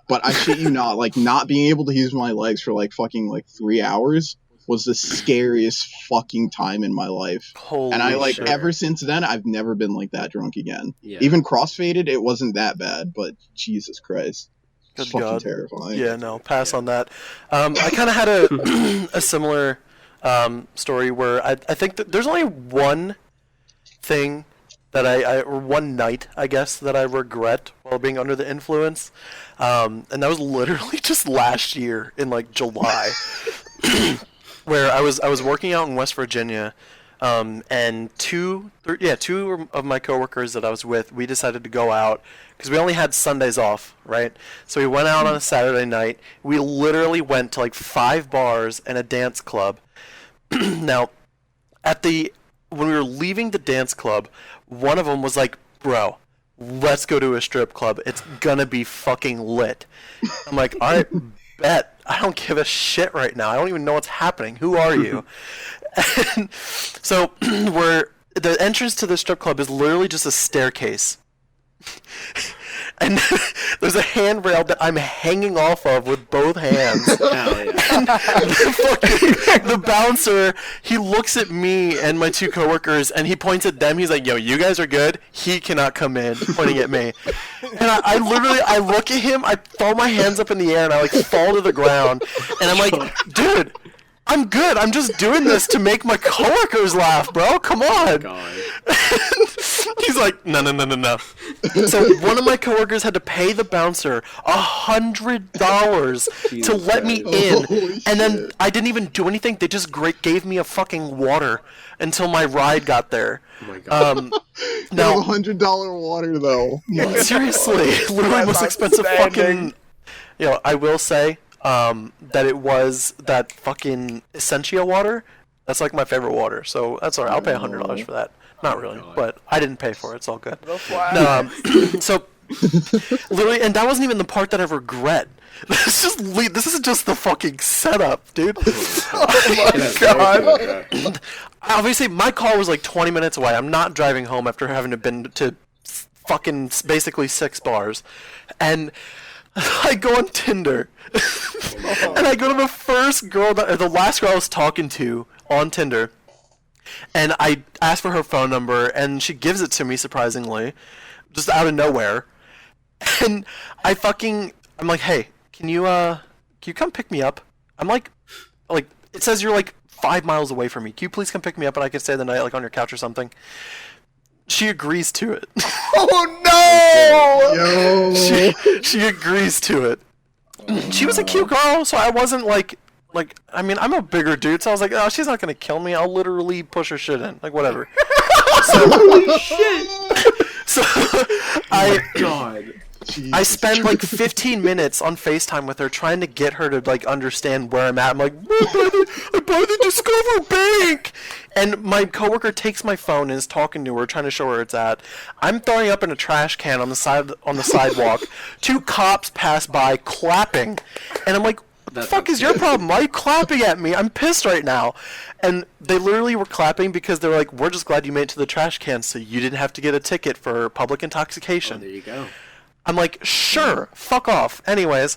But I shit you not, not being able to use my legs for, fucking, 3 hours was the scariest fucking time in my life. Holy and I shit. ever since then I've never been that drunk again. Yeah. Even crossfaded, it wasn't that bad, but Jesus Christ. It's Good fucking God. terrifying. Yeah, no, pass on that. I kind of had a similar story where I think that there's only one thing that or one night, I guess, that I regret while being under the influence. And that was literally just last year in July. Where I was working out in West Virginia, and two of my coworkers that I was with, we decided to go out because we only had Sundays off, right? So we went out on a Saturday night. We literally went to 5 bars and a dance club. Now, when we were leaving the dance club, one of them was like, "Bro, let's go to a strip club. It's gonna be fucking lit. I'm like, all right, bet. I don't give a shit right now. I don't even know what's happening. Who are you? And so the entrance to the strip club is literally just a staircase. And there's a handrail that I'm hanging off of with both hands. Hell yeah. And the bouncer, he looks at me and my two coworkers, and he points at them. He's like, yo, you guys are good. He cannot come in, pointing at me. And I look at him, I throw my hands up in the air, and I, like, fall to the ground. And I'm like, dude, I'm good. I'm just doing this to make my coworkers laugh, bro. Come on. God. He's like, no. So one of my coworkers had to pay the bouncer $100 to let me in, Holy and then shit. I didn't even do anything. They just gave me a fucking water until my ride got there. Oh my God. Now, $100 water though. seriously, literally most expensive outstanding. fucking. You know, I will say that it was that fucking Essentia water. That's like my favorite water, so that's alright. I'll pay $100 for that. Not really, but I didn't pay for it. It's all good. No, so literally, and that wasn't even the part that I regret. This is just the fucking setup, dude. Oh my god. Obviously, my car was like 20 minutes away. I'm not driving home after having been to fucking basically 6 bars, and I go on Tinder, and I go to the first girl the last girl I was talking to on Tinder. And I asked for her phone number, and she gives it to me, surprisingly, just out of nowhere. And I'm like, hey, can you come pick me up? I'm like, it says you're like 5 miles away from me. Can you please come pick me up and I can stay the night, like, on your couch or something? She agrees to it. Oh no! Yo. She agrees to it. She was a cute girl, so I wasn't like, I mean, I'm a bigger dude, so I was like, oh, she's not gonna kill me. I'll literally push her shit in, like, whatever. Holy shit! So God. I spend like 15 minutes on FaceTime with her trying to get her to like understand where I'm at. I'm like, I buy the Discover Bank! And my coworker takes my phone and is talking to her, trying to show her it's at. I'm throwing up in a trash can on the sidewalk. 2 cops pass by clapping. And I'm like, what the fuck is your problem? Why are you clapping at me? I'm pissed right now. And they literally were clapping because they were like, we're just glad you made it to the trash can so you didn't have to get a ticket for public intoxication. Oh, there you go. I'm like, sure, fuck off. Anyways,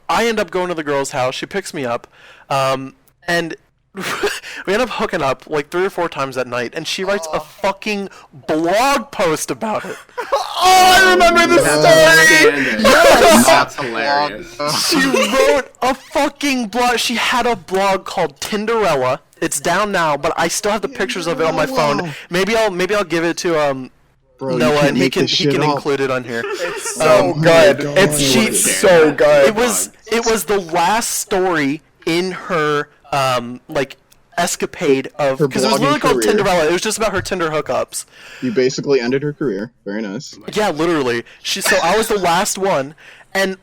I end up going to the girl's house. She picks me up, and we end up hooking up like 3 or 4 times that night, and she writes a fucking blog post about it. Oh, I remember this story! Yes! That's hilarious. She wrote a fucking blog. She had a blog called Tinderella. It's down now, but I still have the pictures of it on my phone. Maybe I'll give it to Bro, Noah, and he can up. include it on here. It's so good. God. It's so good. It was the last story in her like escapade of, Her because it was literally blogging called career. Tinderella. It was just about her Tinder hookups. You basically ended her career. Very nice. Yeah, literally. So I was the last one, and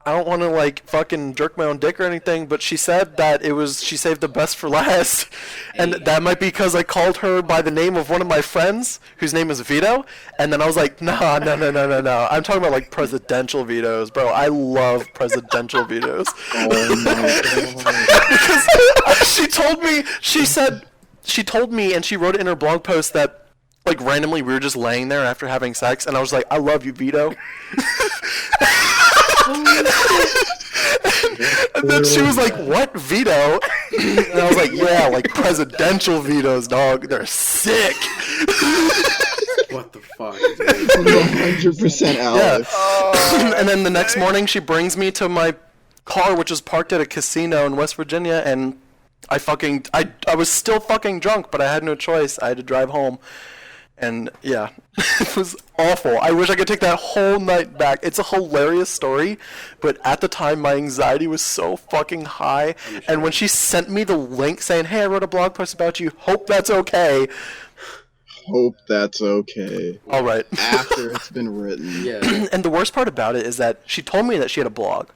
I don't want to like fucking jerk my own dick or anything, but she said that she saved the best for last, and that might be because I called her by the name of one of my friends, whose name is Vito, and then I was like, no. I'm talking about like presidential vetoes, bro. I love presidential vetoes. Oh my god. Because she told me, and she wrote it in her blog post that, like, randomly we were just laying there after having sex, and I was like, I love you, Vito. And then she was like, what, veto? And I was like, yeah, like presidential vetoes, dog. They're sick. What the fuck? 100% Alex. And then the next morning, she brings me to my car, which was parked at a casino in West Virginia, and I was still fucking drunk, but I had no choice. I had to drive home. And yeah, it was awful. I wish I could take that whole night back. It's a hilarious story, but at the time my anxiety was so fucking high. And when she sent me the link saying, hey, I wrote a blog post about you, hope that's okay. Hope that's okay. All right. After it's been written. Yeah. And the worst part about it is that she told me that she had a blog,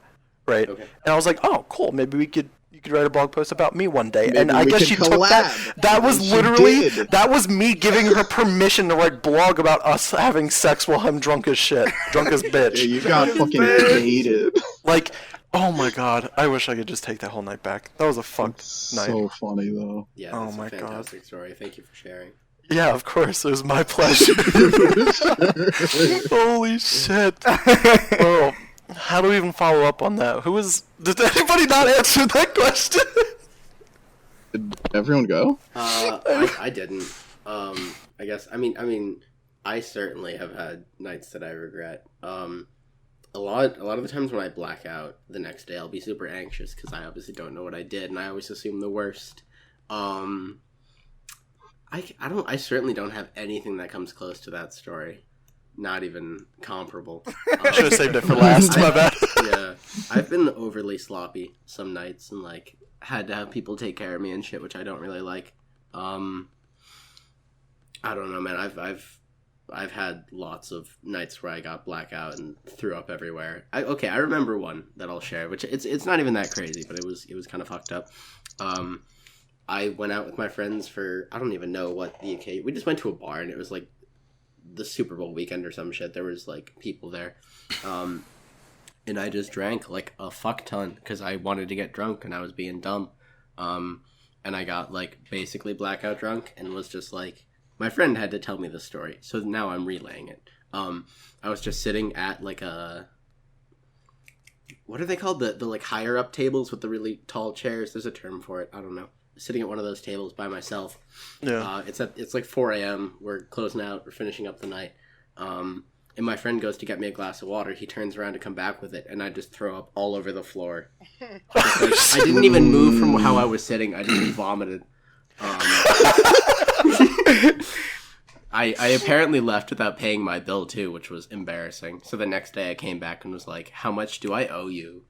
right? Okay. And I was like, oh, cool. Maybe we could, You could write a blog post about me one day, Maybe and I we guess could she took collab. that. That was She literally did. that was me giving her permission to write blog about us having sex while I'm drunk as shit, drunk as Yeah, bitch. you got fucking dated. Like, oh my god, I wish I could just take that whole night back. That was a fucked night. So funny though. Yeah, Oh that's my a God. fantastic story. Thank you for sharing. Yeah, of course, it was my pleasure. Holy shit. Oh, how do we even follow up on that? Did anybody not answer that question? Did everyone go? I didn't. I guess. I mean, I certainly have had nights that I regret. A lot of the times when I black out the next day, I'll be super anxious because I obviously don't know what I did, and I always assume the worst. I certainly don't have anything that comes close to that story. Not even comparable. Should have saved it for last. My bad. Yeah, I've been overly sloppy some nights and like had to have people take care of me and shit, which I don't really like. I don't know, man. I've had lots of nights where I got blackout and threw up everywhere. I remember one that I'll share, which it's not even that crazy, but it was kind of fucked up. I went out with my friends for, I don't even know what the occasion. We just went to a bar, and it was like the Super Bowl weekend or some shit. There was like people there. And I just drank like a fuck ton because I wanted to get drunk and I was being dumb. And I got like basically blackout drunk and was just like, my friend had to tell me the story. So now I'm relaying it. I was just sitting at like what are they called? The like higher up tables with the really tall chairs. There's a term for it. I don't know. Sitting at one of those tables by myself. Yeah. It's like 4 a.m. We're closing out. We're finishing up the night. And my friend goes to get me a glass of water. He turns around to come back with it, and I just throw up all over the floor. I didn't even move from how I was sitting. I just vomited. I apparently left without paying my bill too, which was embarrassing. So the next day I came back and was like, "How much do I owe you?"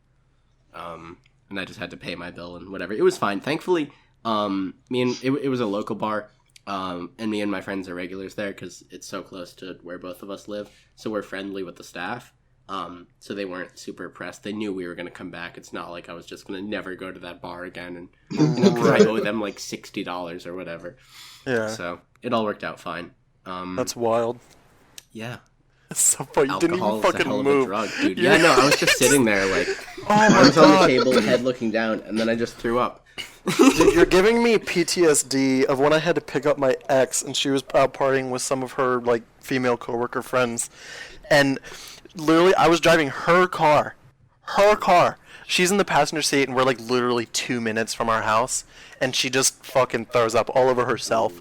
And I just had to pay my bill and whatever. It was fine. Thankfully, it was a local bar. And me and my friends are regulars there because it's so close to where both of us live. So we're friendly with the staff. So they weren't super pressed. They knew we were going to come back. It's not like I was just going to never go to that bar again. And because I owe them like $60 or whatever. Yeah. So it all worked out fine. That's wild. Yeah. It's so funny. You didn't even Alcohol is a fucking hell of a move. drug, dude. Yeah, no, I was just sitting there like, arms on the table, head looking down, and then I just threw up. Dude, you're giving me PTSD of when I had to pick up my ex and she was out partying with some of her like female coworker friends, and literally I was driving her car. She's in the passenger seat and we're like literally 2 minutes from our house, and she just fucking throws up all over herself.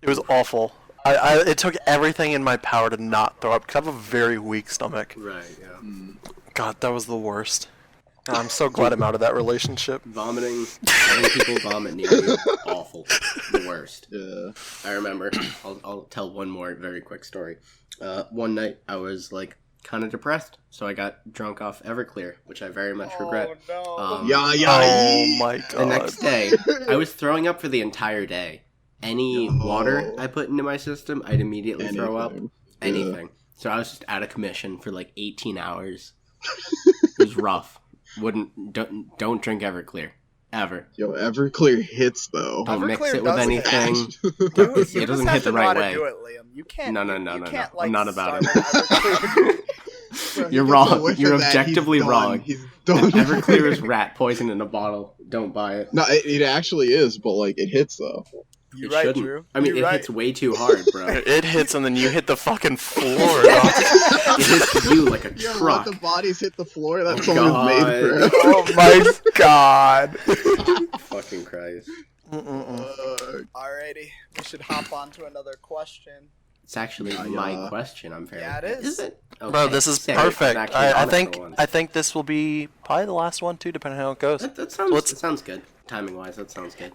It was awful. It took everything in my power to not throw up because I have a very weak stomach. Right, yeah. God, that was the worst. I'm so glad I'm out of that relationship. Vomiting, having people vomit near you, awful. The worst. Yeah. I remember, I'll tell one more very quick story. One night, I was, like, kind of depressed, so I got drunk off Everclear, which I very much regret. Oh, no. Oh my god. The next day, I was throwing up for the entire day. Any water I put into my system, I'd immediately throw up. Anything. So I was just out of commission for, like, 18 hours. It was rough. Don't drink Everclear ever. Yo, Everclear hits though. Don't mix Everclear it with does anything. Dude, you It doesn't just hit have the to know right how to way. do it, Liam. You can't. No. You can't, I'm like, not about start it. Everclear. You're He gets a wrong. whiff You're of that, objectively he's wrong. done. He's done. Everclear is rat poison in a bottle. Don't buy it. No, it actually is, but like it hits though. You're It right, shouldn't. Drew. I mean, You're it right. hits way too hard, bro. It hits and then you hit the fucking floor. It hits you like a Yo, truck. let the bodies hit the floor. That Oh, song was made for. Oh my god. Fucking Christ. Alrighty, we should hop on to another question. It's actually my question. I'm fairly. Yeah, it is. Is it? Okay. Bro, this is Sick. perfect. It's actually I an think honest one. I think this will be probably the last one too, depending on how it goes. That sounds good. Timing wise, that sounds good.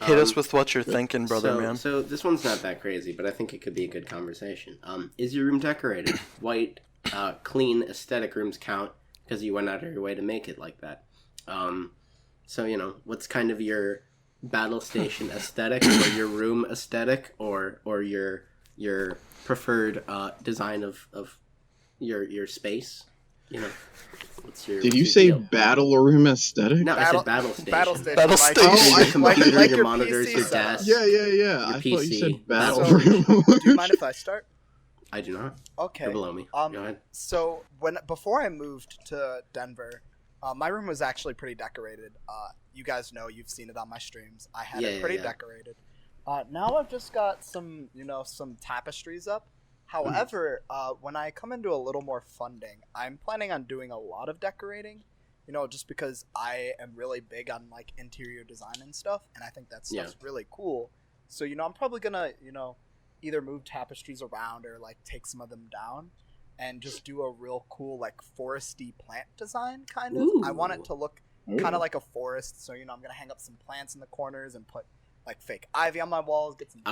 Hit us with what you're thinking, brother, man. So this one's not that crazy, but I think it could be a good conversation. Is your room decorated? White, clean, aesthetic rooms count because you went out of your way to make it like that. So what's kind of your battle station aesthetic, or your room aesthetic, or your preferred design of your space? you know, what's your? Did you what's your say deal? battle room aesthetic? No, I said battle station. Battle station. Battle like, station. Your computer, like your your monitors, PC your setup. desk. Yeah. I PC, thought you said battle So, room. Do you mind if I start? I do not. Okay. You're below me. Go ahead. So before I moved to Denver, my room was actually pretty decorated. You guys know, you've seen it on my streams. I had it pretty decorated. Now I've just got some tapestries up. However, when I come into a little more funding, I'm planning on doing a lot of decorating. Just because I am really big on like interior design and stuff, and I think that stuff's really cool. So I'm probably gonna either move tapestries around or like take some of them down and just do a real cool like foresty plant design kind of. Ooh. I want it to look kind of like a forest, so I'm gonna hang up some plants in the corners and put like fake ivy on my walls, get some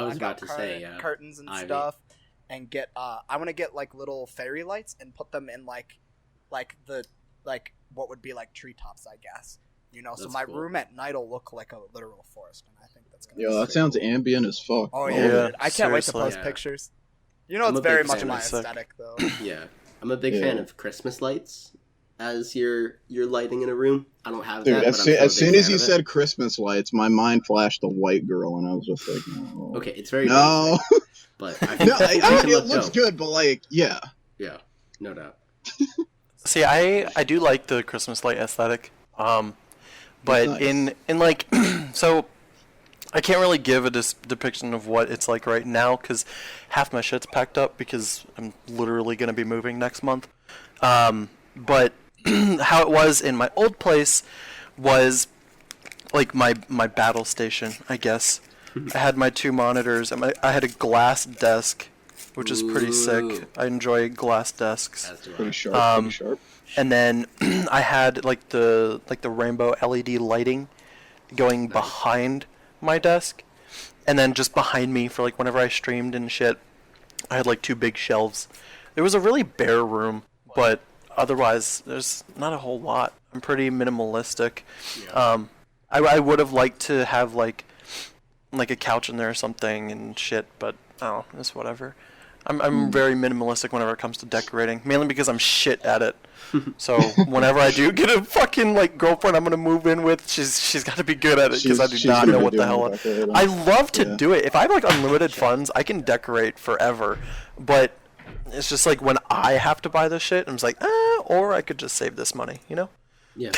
curtains and ivy. Stuff, and get I want to get like little fairy lights and put them in like the what would be like treetops, I guess. So my room at night will look like a literal forest, and I think that's gonna. Yo, that sounds cool. ambient as fuck. Oh yeah, I can't wait to post pictures. It's very much my aesthetic, though. Yeah, I'm a big fan of Christmas lights as your lighting in a room. I don't have that. As soon as you said Christmas lights, my mind flashed a white girl, and I was just like, no. Okay, it's very no, basic, but I think it looks good, but like, yeah, no doubt. See, I do like the Christmas light aesthetic. But nice. in like, so I can't really give a depiction of what it's like right now because half my shit's packed up because I'm literally going to be moving next month. But how it was in my old place was like my battle station, I guess. I had my 2 monitors and I had a glass desk, which is pretty sick. I enjoy glass desks. Pretty sharp. And then I had like the rainbow LED lighting going behind my desk, and then just behind me for like whenever I streamed and shit, I had like 2 big shelves. It was a really bare room, but otherwise there's not a whole lot. I'm pretty minimalistic. Yeah. I would have liked to have like a couch in there or something and shit, but oh, it's whatever. I'm very minimalistic whenever it comes to decorating, mainly because I'm shit at it. So whenever I do get a fucking like girlfriend I'm gonna move in with, she's got to be good at it because I do not know what the hell. I love to do it. If I have like unlimited funds, I can decorate forever. But it's just like when I have to buy this shit, I'm just like, or I could just save this money, Yeah.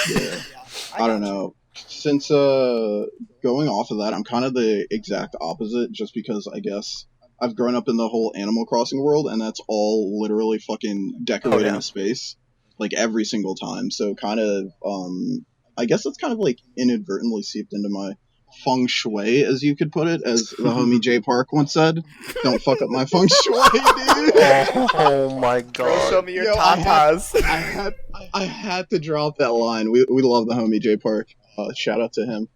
I don't know. Since going off of that, I'm kind of the exact opposite, just because I guess I've grown up in the whole Animal Crossing world, and that's all literally fucking decorating a space, like every single time. So kind of, I guess that's kind of like inadvertently seeped into my feng shui, as you could put it, as the homie Jay Park once said. Don't fuck up my feng shui, dude. Oh my god. Bro, show me your tatas. I had to drop that line. We love the homie Jay Park. Shout out to him.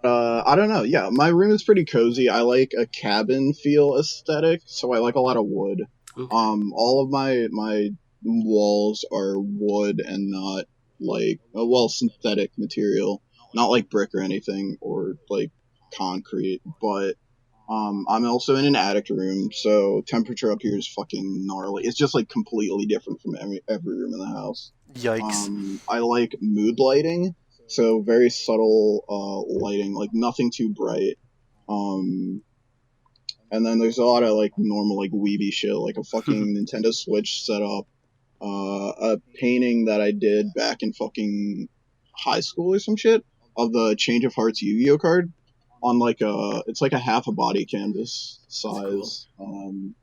I don't know. Yeah, my room is pretty cozy. I like a cabin feel aesthetic, so I like a lot of wood. Okay. All of my walls are wood and not like synthetic material, not like brick or anything or like concrete. But I'm also in an attic room, so temperature up here is fucking gnarly. It's just like completely different from every room in the house. Yikes. I like mood lighting. So very subtle lighting, like nothing too bright. And then there's a lot of like normal like weeby shit, like a fucking Nintendo Switch setup, a painting that I did back in fucking high school or some shit of the Change of Hearts Yu-Gi-Oh card on like it's like a half a body canvas size. Cool.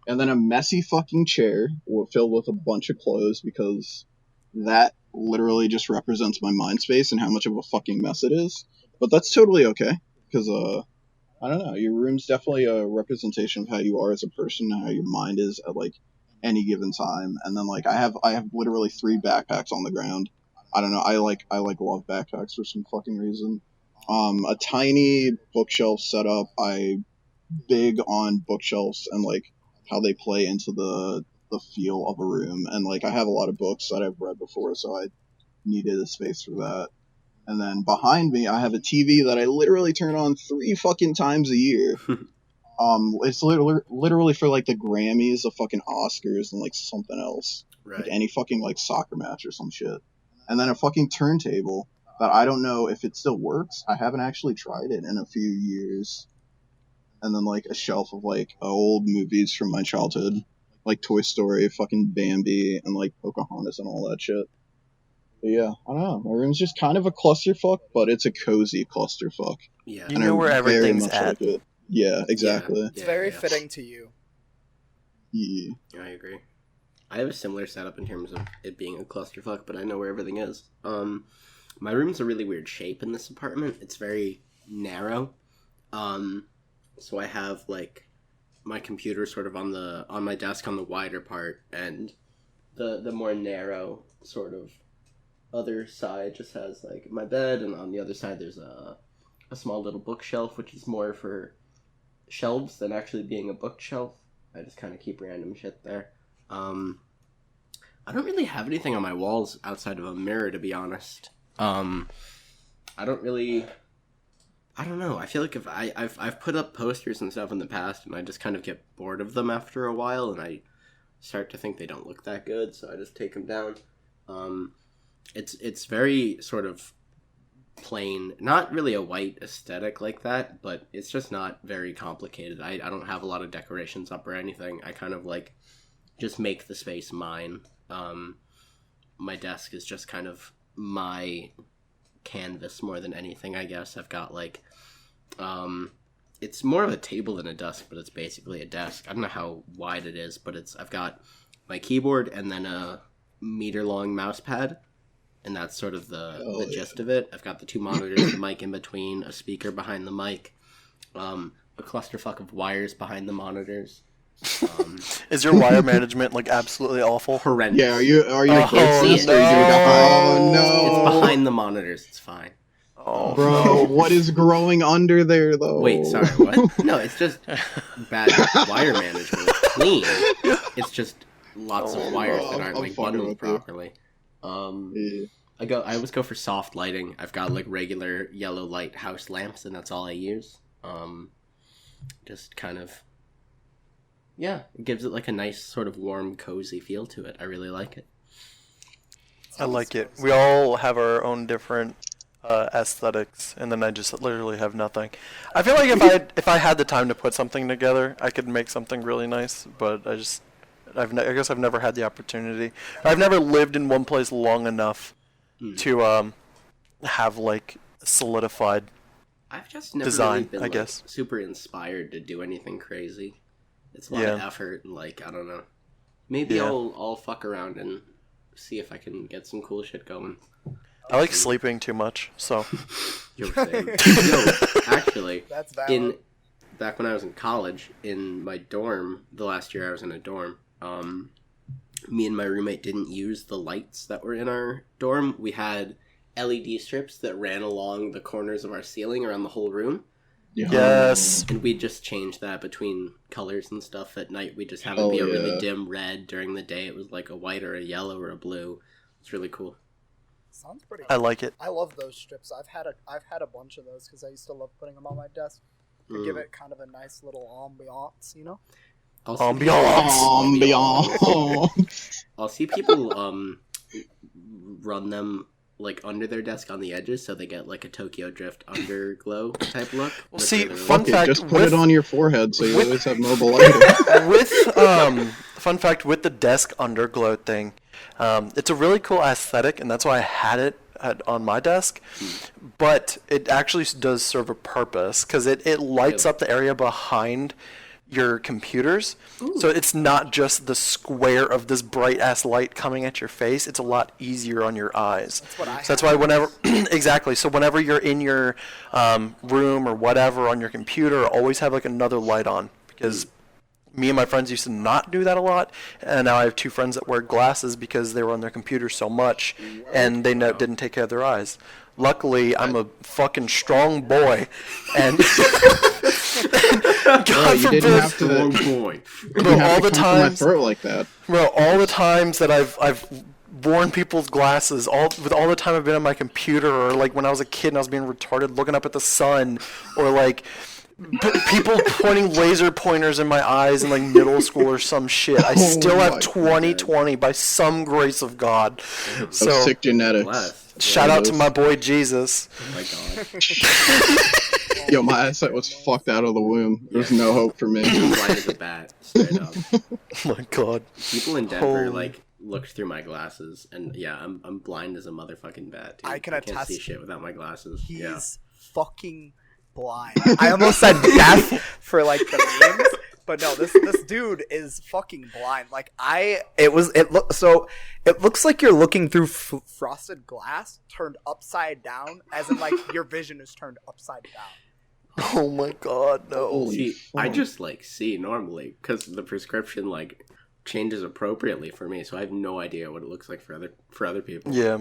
And then a messy fucking chair filled with a bunch of clothes because that literally just represents my mind space and how much of a fucking mess it is. But that's totally okay, because I don't know, your room's definitely a representation of how you are as a person and how your mind is at like any given time. And then like I have literally 3 backpacks on the ground. I don't know, I love backpacks for some fucking reason. A tiny bookshelf setup. I big on bookshelves and like how they play into the feel of a room, and like I have a lot of books that I've read before, so I needed a space for that. And then behind me I have a TV that I literally turn on 3 fucking times a year. It's literally for like the Grammys, the fucking Oscars, and like something else. like any fucking like soccer match or some shit. And then a fucking turntable that I don't know if it still works. I haven't actually tried it in a few years. And then like a shelf of like old movies from my childhood, like Toy Story, fucking Bambi, and like Pocahontas and all that shit. But yeah, I don't know. My room's just kind of a clusterfuck, but it's a cozy clusterfuck. Yeah. You know where everything's much at. like it. Yeah, exactly. It's very fitting to you. Yeah. I agree. I have a similar setup in terms of it being a clusterfuck, but I know where everything is. My room's a really weird shape in this apartment. It's very narrow. So I have like my computer sort of on my desk on the wider part, and the more narrow sort of other side just has like my bed, and on the other side there's a small little bookshelf, which is more for shelves than actually being a bookshelf. I just kind of keep random shit there. I don't really have anything on my walls outside of a mirror, to be honest. I don't know. I feel like if I've put up posters and stuff in the past, and I just kind of get bored of them after a while, and I start to think they don't look that good, so I just take them down. It's very sort of plain, not really a white aesthetic like that, but it's just not very complicated. I don't have a lot of decorations up or anything. I kind of like just make the space mine. My desk is just kind of my canvas more than anything, I guess. I've got like it's more of a table than a desk, but it's basically a desk. I don't know how wide it is, but I've got my keyboard and then a meter-long mouse pad, and that's sort of the gist of it. I've got the two monitors, the mic in between, a speaker behind the mic, a clusterfuck of wires behind the monitors. Is your wire management like absolutely awful? Horrendous. Yeah, are you Oh, no. Oh no. It's behind the monitors. It's fine. Oh, Bro, what is growing under there though? Wait, sorry, what? No, it's just bad wire management. It's clean. It's just lots of wires that aren't like bundled properly. Yeah. I always go for soft lighting. I've got like regular yellow light house lamps, and that's all I use. Just kind of, yeah, it gives it like a nice sort of warm, cozy feel to it. I really like it. I like it. We all have our own different aesthetics, and then I just literally have nothing. I feel like if I had the time to put something together, I could make something really nice. But I guess I've never had the opportunity. I've never lived in one place long enough to have like solidified. I've just never design, really been I guess. super inspired to do anything crazy. It's a lot of effort, and like I don't know. Maybe I'll fuck around and see if I can get some cool shit going. I like sleeping too much, so. Yo, actually, That's valid. Back when I was in college, in my dorm, the last year I was in a dorm, me and my roommate didn't use the lights that were in our dorm. We had LED strips that ran along the corners of our ceiling around the whole room. Yes. And we'd just change that between colors and stuff. At night, we'd just have it be a really dim red. During the day, it was like a white or a yellow or a blue. It's really cool. Sounds pretty I cool. like it. I love those strips. I've had a bunch of those because I used to love putting them on my desk to give it kind of a nice little ambiance, you know? Ambiance. I'll see people run them like under their desk on the edges, so they get like a Tokyo Drift underglow type look. Well, see, really fun fact, just put it on your forehead so you always have mobile lighting. Fun fact with the desk underglow thing, it's a really cool aesthetic, and that's why I had it on my desk. But it actually does serve a purpose because it lights up the area behind your computers. Ooh. So it's not just the square of this bright ass light coming at your face. It's a lot easier on your eyes. That's what I have. So that's why whenever exactly. So whenever you're in your room or whatever on your computer, always have like another light on, because me and my friends used to not do that a lot, and now I have two friends that wear glasses because they were on their computer so much, and they didn't take care of their eyes. Luckily, I'm a fucking strong boy, and God forbid, bro, all the times, like that. Bro, all the times that I've worn people's glasses, all the time I've been on my computer, or like when I was a kid and I was being retarded looking up at the sun, or like people pointing laser pointers in my eyes in like middle school or some shit. I still have 20/20 by some grace of God. So sick genetics. Bless. Shout out to my boy Jesus. Oh my god. Yo, my eyesight was fucked out of the womb. There's no hope for me. Blind as a bat, straight up. Oh my god. People in Denver Holy. like looked through my glasses, and yeah, I'm blind as a motherfucking bat. Dude. I can can't attest. see shit without my glasses. He's Yeah. fucking blind. I almost said deaf for like the memes, but no, this dude is fucking blind. Like it looks like you're looking through frosted glass turned upside down, as in like your vision is turned upside down. Oh my god, no. Holy See, I fuck. just like see normally because the prescription like changes appropriately for me, so I have no idea what it looks like for other people. Yeah,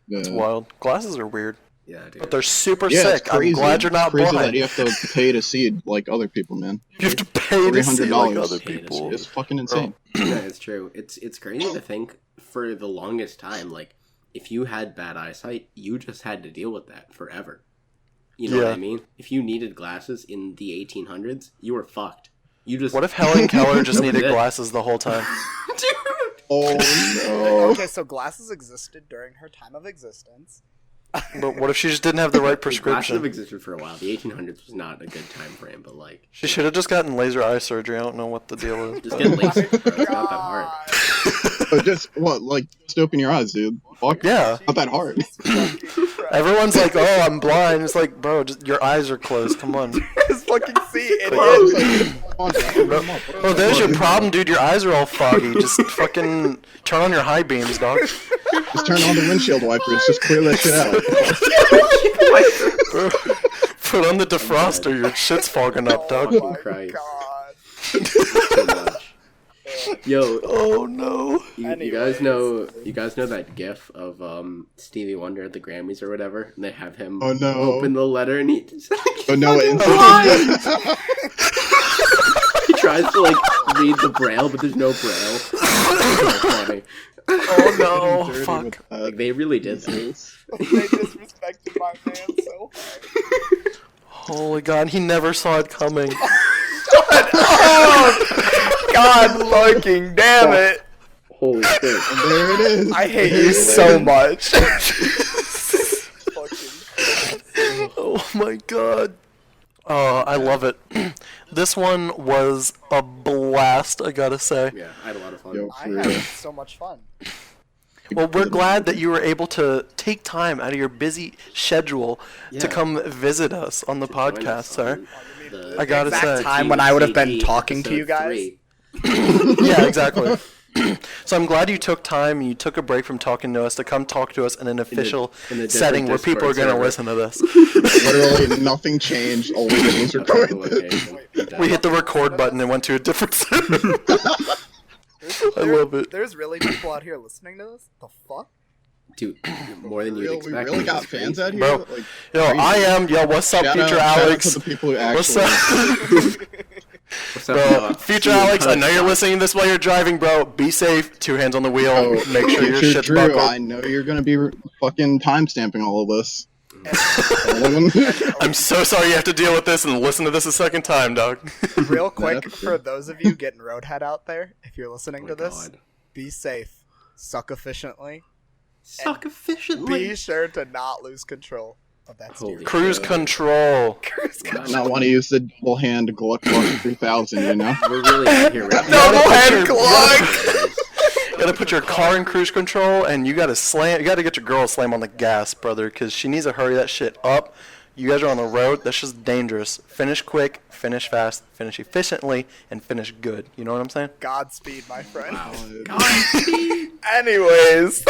Yeah. it's wild. Glasses are weird, Yeah, dude. but they're super Yeah, sick. it's crazy. I'm glad you're not It's crazy blind. that you have to pay to see it like other people, man. You have to pay to see like $300 other Pay to people. see. It's fucking insane. Yeah, it's true. It's crazy to think for the longest time, like if you had bad eyesight, you just had to deal with that forever. You know what Yeah. I mean? If you needed glasses in the 1800s, you were fucked. You just What if Helen Keller just That was needed it. glasses the whole time? Dude! Oh no. Okay, so glasses existed during her time of existence. But what if she just didn't have the right Glasses have prescription? existed for a while. The 1800s was not a good time frame, but like She should have just gotten laser eye surgery. I don't know what the deal is. just get LASIK, bro. It's not that hard. But just what? Like just open your eyes, dude. Fuck. Yeah. Not that hard. Everyone's like, "Oh, I'm blind." It's like, bro, just your eyes are closed. Come on. Just fucking see it. Oh, there's your problem, dude. Your eyes are all foggy. Just fucking turn on your high beams, dog. Just turn on the windshield wipers. Just clear that shit out. Put on the defroster. Your shit's fogging up, dog. Oh my Christ. god. Too much. Yo, Oh no. you guys know that GIF of Stevie Wonder at the Grammys or whatever, and they have him Oh, no. open the letter and he just Oh no! It he tries to like read the braille, but there's no braille. It's so funny. Oh no. Dirty Fuck. with that. Like they really did that. They disrespected my man so hard. Holy god, he never saw it coming. God fucking damn it. Holy shit! And there it is. I hate you so much. Oh my god. Oh, I love it. This one was a blast, I gotta say. Yeah, I had a lot of fun. Yo, I for real. had so much fun. Well, we're glad that you were able to take time out of your busy schedule Yeah. to come visit us on the To join podcast, us sir. on the I gotta exact say. time when I would have been TCG talking to you episode guys. 3. Yeah, exactly. So I'm glad you took time and you took a break from talking to us to come talk to us in an official in a different setting where people are Discord going to server. listen to this. Literally nothing changed. All we did was That's the record. location. We hit the record button and went to a different server. I love it. There's really people out here listening to this? The fuck? Dude, more than you'd We expect. really got It's fans crazy. out here. Bro, Like, Yo, crazy. I am. Yo, what's up, Shout out- future shout out Alex? to the people who What's actually. up? What's up, Bro, Noah? future See you Alex, I know you're touchdown. listening to this while you're driving, bro. Be safe. 2 hands on the wheel. Oh, Make sure your future shit's Drew, buckled. I know you're gonna be fucking timestamping all of this. I'm so sorry you have to deal with this and listen to this a second time, dog. Real quick, That's for those of you getting roadhead out there, if you're listening Oh to my this, God. be safe, suck efficiently, Suck efficiently. be sure to not lose control of that Holy steering. Cruise control. Not want to use the double hand Gluck 3000, you know? We're really out here. Right Double hand Gluck! You gotta put your car in cruise control, and you gotta slam. You gotta get your girl to slam on the gas, brother, because she needs to hurry that shit up. You guys are on the road. That's just dangerous. Finish quick, finish fast, finish efficiently, and finish good. You know what I'm saying? Godspeed, my friend. Godspeed. Anyways.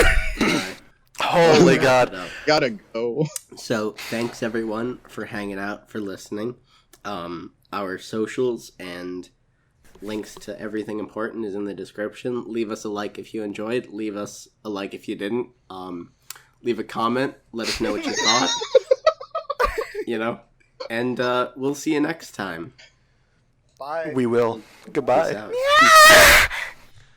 Holy God. Gotta go. So, thanks everyone for hanging out, for listening. Our socials and links to everything important is in the description. Leave us a like if you enjoyed. Leave us a like if you didn't. Leave a comment. Let us know what you thought. You know? And we'll see you next time. Bye. We will. Peace Goodbye. out.